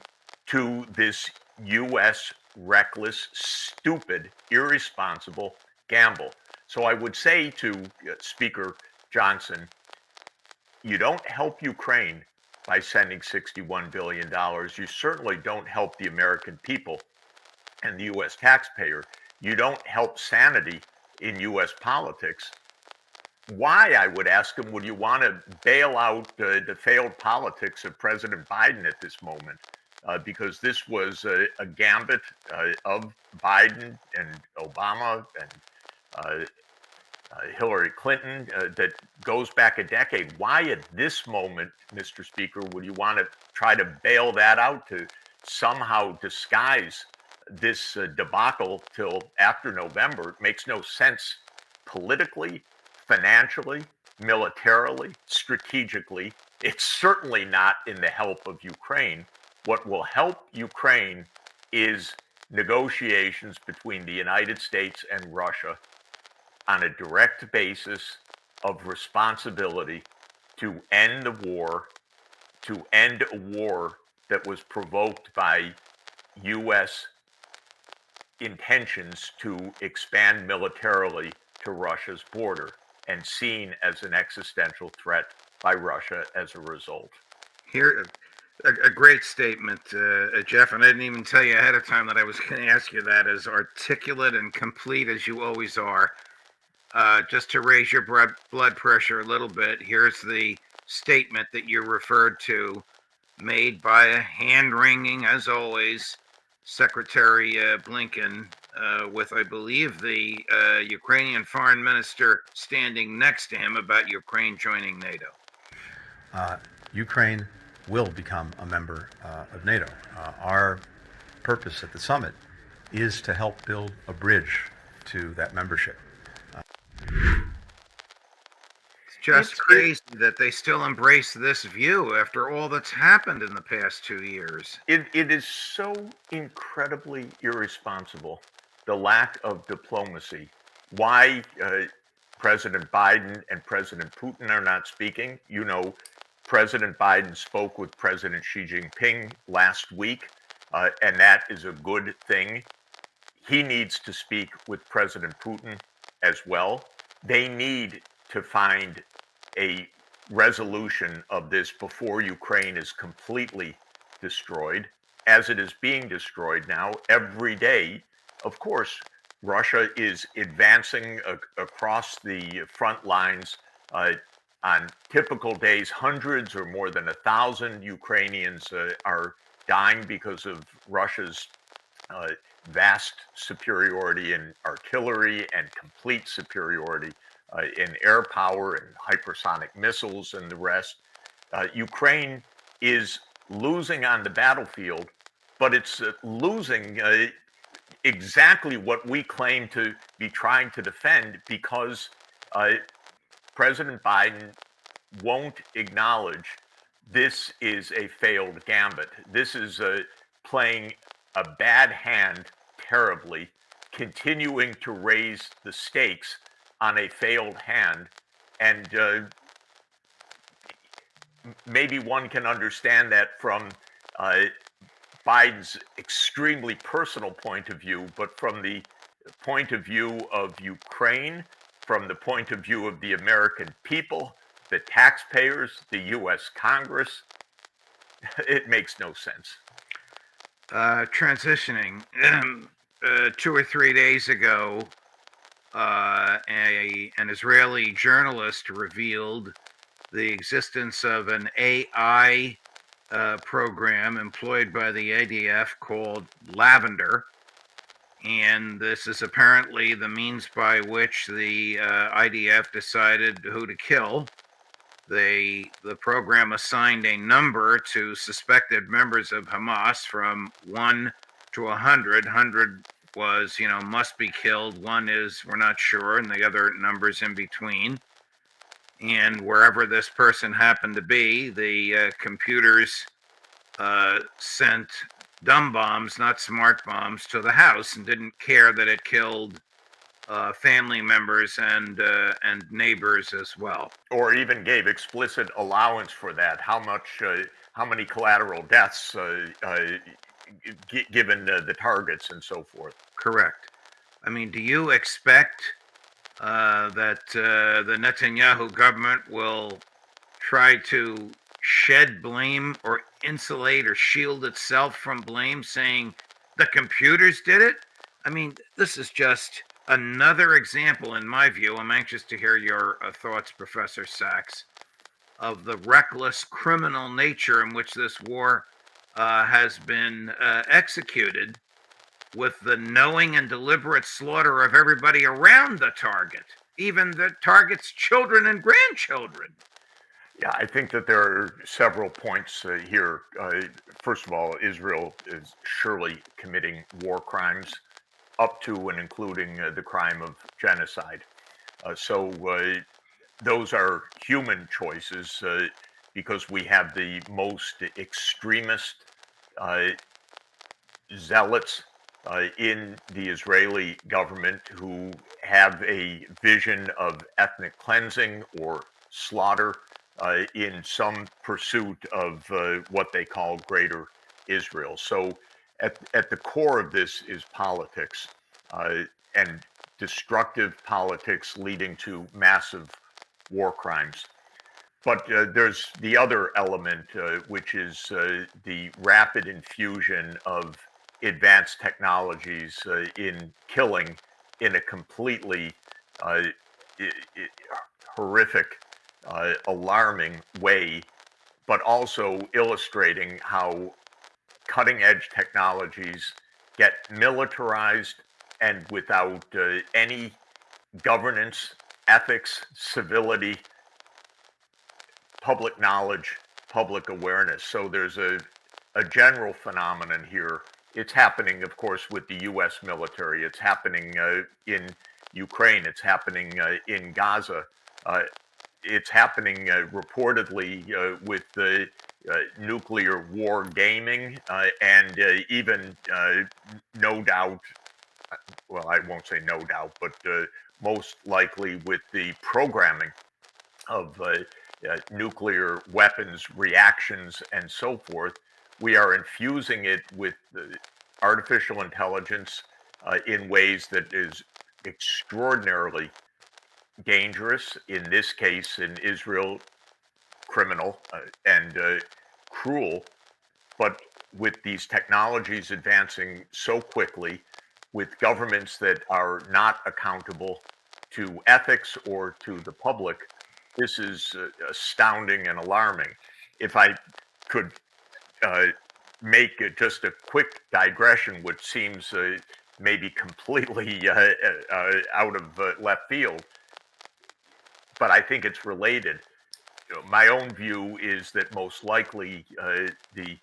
to this U.S. reckless, stupid, irresponsible gamble. So I would say to Speaker Johnson, you don't help Ukraine by sending $61 billion. You certainly don't help the American people and the U.S. taxpayer. You don't help sanity in U.S. politics. Why, I would ask him, would you want to bail out the failed politics of President Biden at this moment? Because this was a gambit of Biden and Obama and Hillary Clinton that goes back a decade. Why at this moment, Mr. Speaker, would you want to try to bail that out to somehow disguise this debacle till after November? It makes no sense politically, financially, militarily, strategically. It's certainly not in the help of Ukraine. What will help Ukraine is negotiations between the United States and Russia on a direct basis of responsibility to end the war, to end a war that was provoked by U.S. intentions to expand militarily to Russia's border and seen as an existential threat by Russia as a result. Here, a great statement, Jeff, and I didn't even tell you ahead of time that I was going to ask you that, as articulate and complete as you always are. Just to raise your blood pressure a little bit, here's the statement that you referred to, made by a hand-wringing, as always, Secretary Blinken, with, I believe, the Ukrainian foreign minister standing next to him about Ukraine joining NATO. Ukraine will become a member of NATO. Our purpose at the summit is to help build a bridge to that membership. It's just crazy that they still embrace this view after all that's happened in the past 2 years. It is so incredibly irresponsible, the lack of diplomacy. Why President Biden and President Putin are not speaking. You know, President Biden spoke with President Xi Jinping last week, and that is a good thing. He needs to speak with President Putin as well. They need to find a resolution of this before Ukraine is completely destroyed, as it is being destroyed now every day. Of course, Russia is advancing across the front lines. On typical days, hundreds or more than 1,000 Ukrainians are dying because of Russia's vast superiority in artillery and complete superiority in air power and hypersonic missiles and the rest. Ukraine is losing on the battlefield, but it's losing exactly what we claim to be trying to defend, because President Biden won't acknowledge this is a failed gambit. This is playing a bad hand terribly, continuing to raise the stakes on a failed hand. And maybe one can understand that from Biden's extremely personal point of view, but from the point of view of Ukraine, from the point of view of the American people, the taxpayers, the U.S. Congress, it makes no sense. Transitioning, 2 or 3 days ago, an Israeli journalist revealed the existence of an AI program employed by the IDF called Lavender. And this is apparently the means by which the IDF decided who to kill. The program assigned a number to suspected members of Hamas from 1 to 100. 100 was, must be killed. 1 is, we're not sure, and the other numbers in between. And wherever this person happened to be, the computers sent dumb bombs, not smart bombs, to the house and didn't care that it killed family members and neighbors as well. Or even gave explicit allowance for that. How many collateral deaths given the targets and so forth. Correct. I mean, do you expect that the Netanyahu government will try to shed blame or insulate or shield itself from blame, saying the computers did it? I mean, this is just another example, in my view. I'm anxious to hear your thoughts, Professor Sachs, of the reckless criminal nature in which this war has been executed, with the knowing and deliberate slaughter of everybody around the target, even the target's children and grandchildren. Yeah, I think that there are several points here. First of all, Israel is surely committing war crimes up to and including the crime of genocide. So those are human choices because we have the most extremist zealots in the Israeli government who have a vision of ethnic cleansing or slaughter in some pursuit of what they call Greater Israel. So at the core of this is politics and destructive politics leading to massive war crimes. But there's the other element, which is the rapid infusion of advanced technologies in killing in a completely horrific, alarming way, but also illustrating how cutting-edge technologies get militarized and without any governance, ethics, civility, public knowledge, public awareness. So there's a general phenomenon here. It's happening, of course, with the U.S. military. It's happening in Ukraine. It's happening in Gaza. It's happening reportedly with the nuclear war gaming and even no doubt, well, I won't say no doubt, but most likely with the programming of nuclear weapons reactions and so forth. We are infusing it with artificial intelligence in ways that is extraordinarily dangerous, in this case in Israel, criminal and cruel, but with these technologies advancing so quickly, with governments that are not accountable to ethics or to the public, this is astounding and alarming. If I could make just a quick digression, which seems maybe completely out of left field, but I think it's related. My own view is that most likely the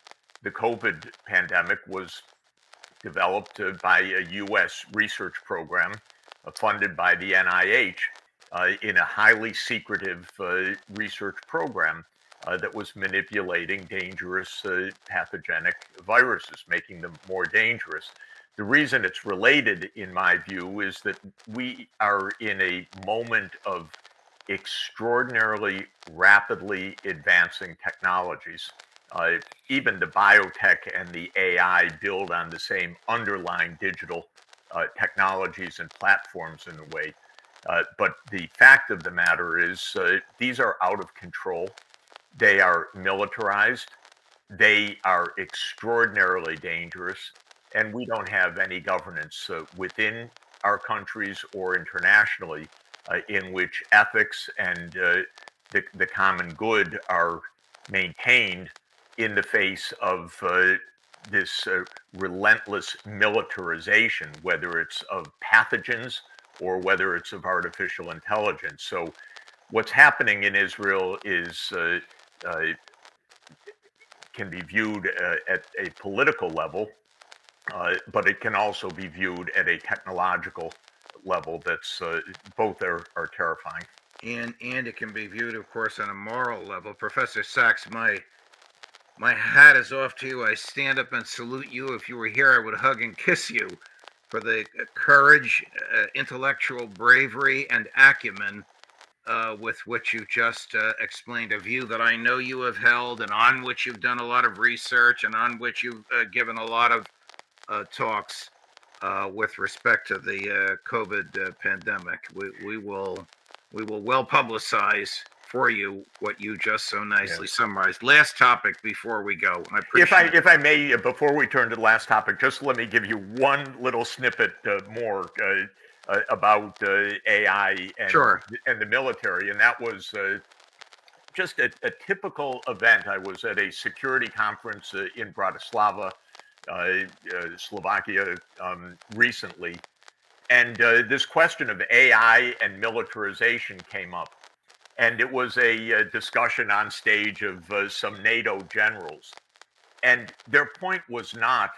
COVID pandemic was developed by a U.S. research program funded by the NIH in a highly secretive research program that was manipulating dangerous pathogenic viruses, making them more dangerous. The reason it's related, in my view, is that we are in a moment of extraordinarily rapidly advancing technologies. Even the biotech and the AI build on the same underlying digital technologies and platforms in a way. But the fact of the matter is, these are out of control. They are militarized. They are extraordinarily dangerous. And we don't have any governance within our countries or internationally in which ethics and the common good are maintained in the face of this relentless militarization, whether it's of pathogens or whether it's of artificial intelligence. So what's happening in Israel is can be viewed at a political level, but it can also be viewed at a technological level. That's both are terrifying. And it can be viewed, of course, on a moral level. Professor Sachs, my hat is off to you. I stand up and salute you. If you were here, I would hug and kiss you for the courage, intellectual bravery, and acumen with which you just explained a view that I know you have held, and on which you've done a lot of research, and on which you've given a lot of talks with respect to the COVID pandemic. We will well publicize for you what you just so nicely summarized. Last topic before we go. I appreciate if I may, before we turn to the last topic, just let me give you one little snippet more about AI and the military, and that was just a typical event. I was at a security conference in Bratislava, Slovakia, recently, and this question of AI and militarization came up. And it was a discussion on stage of some NATO generals. And their point was not,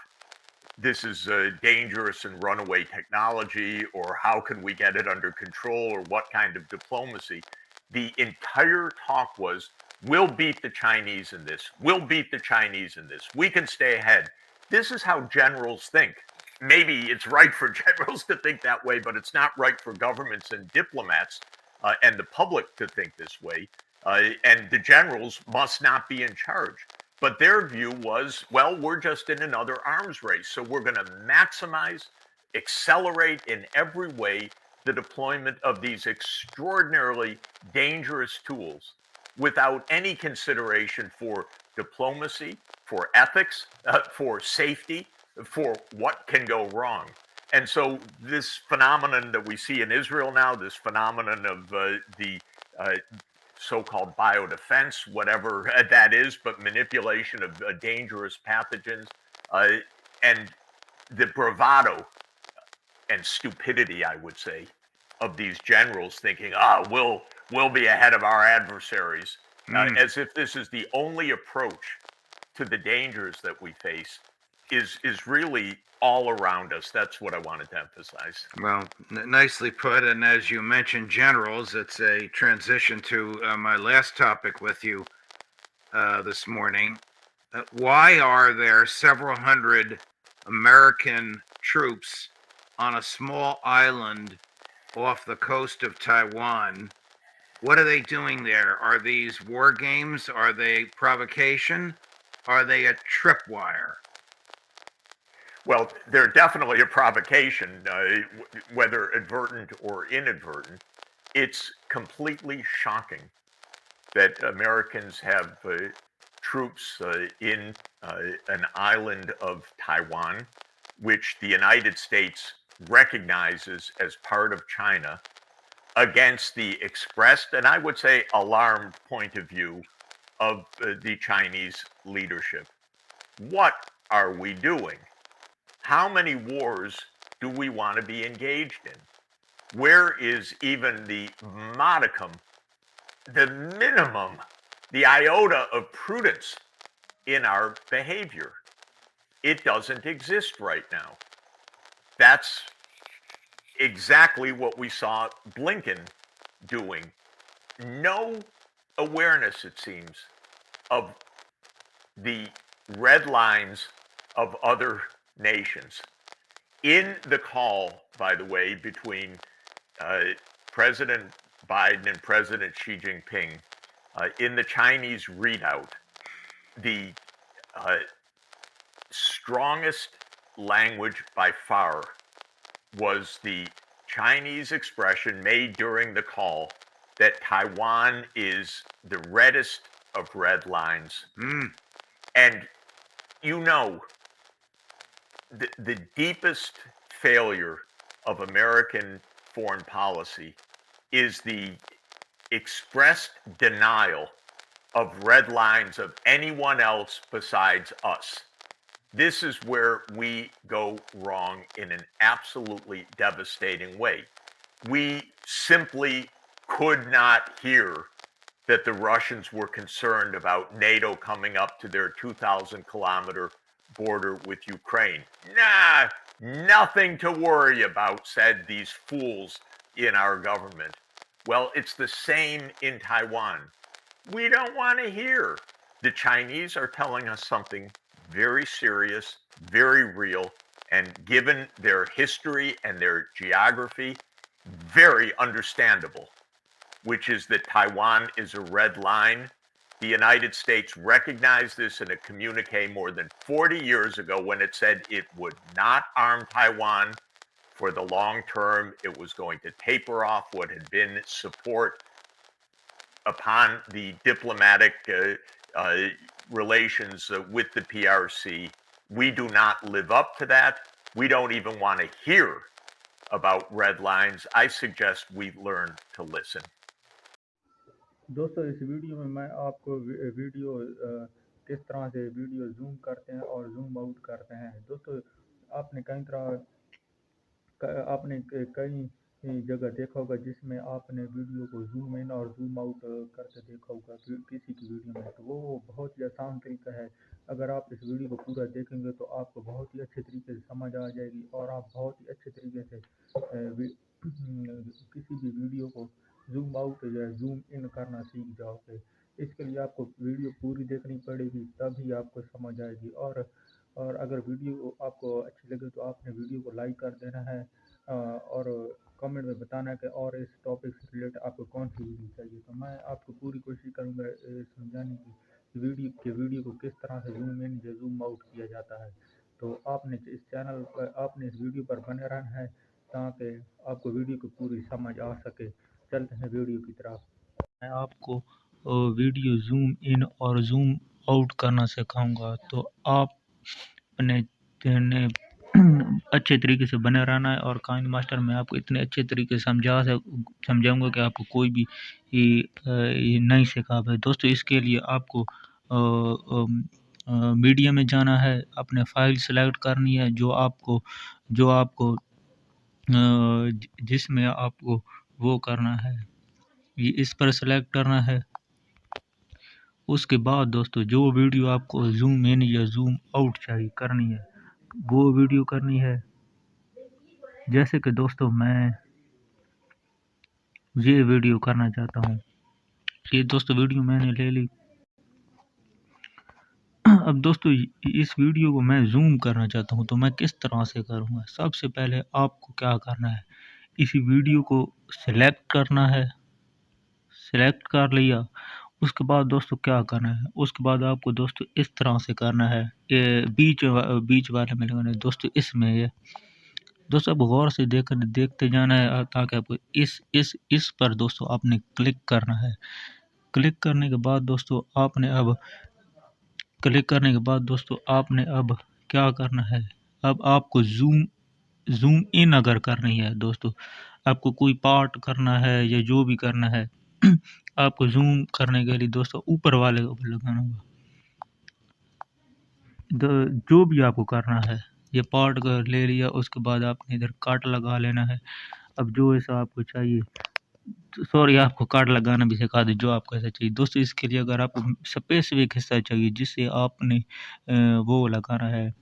this is dangerous and runaway technology, or how can we get it under control, or what kind of diplomacy. The entire talk was, we'll beat the Chinese in this. We'll beat the Chinese in this. We can stay ahead. This is how generals think. Maybe it's right for generals to think that way, but it's not right for governments and diplomats and the public to think this way. And the generals must not be in charge. But their view was, well, we're just in another arms race. So we're going to maximize, accelerate in every way the deployment of these extraordinarily dangerous tools without any consideration for diplomacy, for ethics, for safety, for what can go wrong. And so this phenomenon that we see in Israel now, this phenomenon of the so-called biodefense, whatever that is, but manipulation of dangerous pathogens, and the bravado and stupidity, I would say, of these generals thinking, we'll be ahead of our adversaries, as if this is the only approach to the dangers that we face, is really all around us. That's what I wanted to emphasize. Well, nicely put. And as you mentioned, generals, it's a transition to my last topic with you this morning. Why are there several hundred American troops on a small island off the coast of Taiwan? What are they doing there? Are these war games? Are they provocation? Are they a tripwire? Well, they're definitely a provocation, whether advertent or inadvertent. It's completely shocking that Americans have troops in an island of Taiwan, which the United States recognizes as part of China, against the expressed, and I would say alarmed, point of view of the Chinese leadership. What are we doing? How many wars do we want to be engaged in? Where is even the modicum, the minimum, the iota of prudence in our behavior? It doesn't exist right now. That's exactly what we saw Blinken doing. No awareness, it seems, of the red lines of other nations. In the call, by the way, between President Biden and President Xi Jinping, in the Chinese readout, the strongest language by far was the Chinese expression made during the call that Taiwan is the reddest of red lines. And you know, the deepest failure of American foreign policy is the expressed denial of red lines of anyone else besides us. This is where we go wrong in an absolutely devastating way. We simply could not hear that the Russians were concerned about NATO coming up to their 2,000-kilometer border with Ukraine. Nah, nothing to worry about, said these fools in our government. Well, it's the same in Taiwan. We don't want to hear. The Chinese are telling us something very serious, very real, and given their history and their geography, very understandable, which is that Taiwan is a red line. The United States recognized this in a communique more than 40 years ago when it said it would not arm Taiwan for the long term. It was going to taper off what had been support upon the diplomatic relations with the PRC. We do not live up to that. We don't even want to hear about red lines. I suggest we learn to listen. दोस्तों इस video में मैं आपको video किस तरह से video zoom करते हैं और जूम आउट करते हैं। दोस्तों आपने कई जगह देखा होगा जिसमें आपने वीडियो को जूम इन और जूम आउट करके देखा होगा किसी की वीडियो में, तो वो बहुत ही आसान तरीका है। अगर आप इस वीडियो को पूरा देखेंगे तो आपको बहुत ही अच्छे तरीके से समझ आ जाएगी और आप बहुत ही अच्छे तरीके से किसी भी वीडियो को जूम आउट या जूम इन करना सीख जाओगे। इसके लिए आपको वीडियो पूरी देखनी पड़ेगी, तभी आपको समझ आएगी। और अगर वीडियो आपको अच्छी लगे तो आपने वीडियो को लाइक कर देना है और कमेंट में बताना है कि और इस टॉपिक से रिलेटेड आपको कौन सी वीडियो चाहिए। तो मैं आपको पूरी कोशिश करूँगा समझाने की वीडियो को किस तरह से जूम इन या जूम आउट किया जाता है। तो आपने इस वीडियो पर बने रहना है ताकि आपको वीडियो की पूरी समझ आ सके। चलते हैं वीडियो की तरफ। मैं आपको वीडियो जूम इन और जूम आउट करना सिखाऊंगा, तो आप अपने अच्छे तरीके से बने रहना है। और काइंड मास्टर मैं आपको इतने अच्छे तरीके से समझाऊंगा कि आपको कोई भी नहीं सिखा पाए। दोस्तों इसके लिए आपको मीडिया में जाना है, अपने फाइल सेलेक्ट करनी है जो आपको जिसमें आपको वो करना है, ये इस पर सेलेक्ट करना है। उसके बाद दोस्तों जो वीडियो आपको जूम इन या जूम आउट चाहिए करनी है वो वीडियो करनी है। जैसे कि दोस्तों मैं ये वीडियो करना चाहता हूँ, ये दोस्तों वीडियो मैंने ले ली। अब दोस्तों इस वीडियो को मैं जूम करना चाहता हूँ, तो मैं किस तरह से करूँगा। सबसे पहले आपको क्या करना है, इसी वीडियो को सिलेक्ट करना है। सिलेक्ट कर लिया, उसके बाद दोस्तों क्या करना है, उसके बाद आपको दोस्तों इस तरह से करना है, बीच वाले में लगाना है। दोस्तों इसमें ये दोस्तों आप गौर से देखते जाना है ताकि आपको इस पर दोस्तों आपने क्लिक करना है। क्लिक करने के बाद दोस्तों आपने अब क्या करना है, अब आपको जूम इन अगर करनी है दोस्तों, आपको कोई पार्ट करना है या जो भी करना है आपको जूम करने के लिए दोस्तों ऊपर वाले को लगाना होगा। जो भी आपको करना है, ये पार्ट कर ले लिया, उसके बाद आपने इधर कट लगा लेना है। अब जो ऐसा आपको चाहिए, सॉरी आपको कार्ड लगाना भी सिखा दे जो आपको ऐसा चाहिए। दोस्तों इसके लिए अगर आपको स्पेसिफिक हिस्सा चाहिए जिससे आपने वो लगाना है,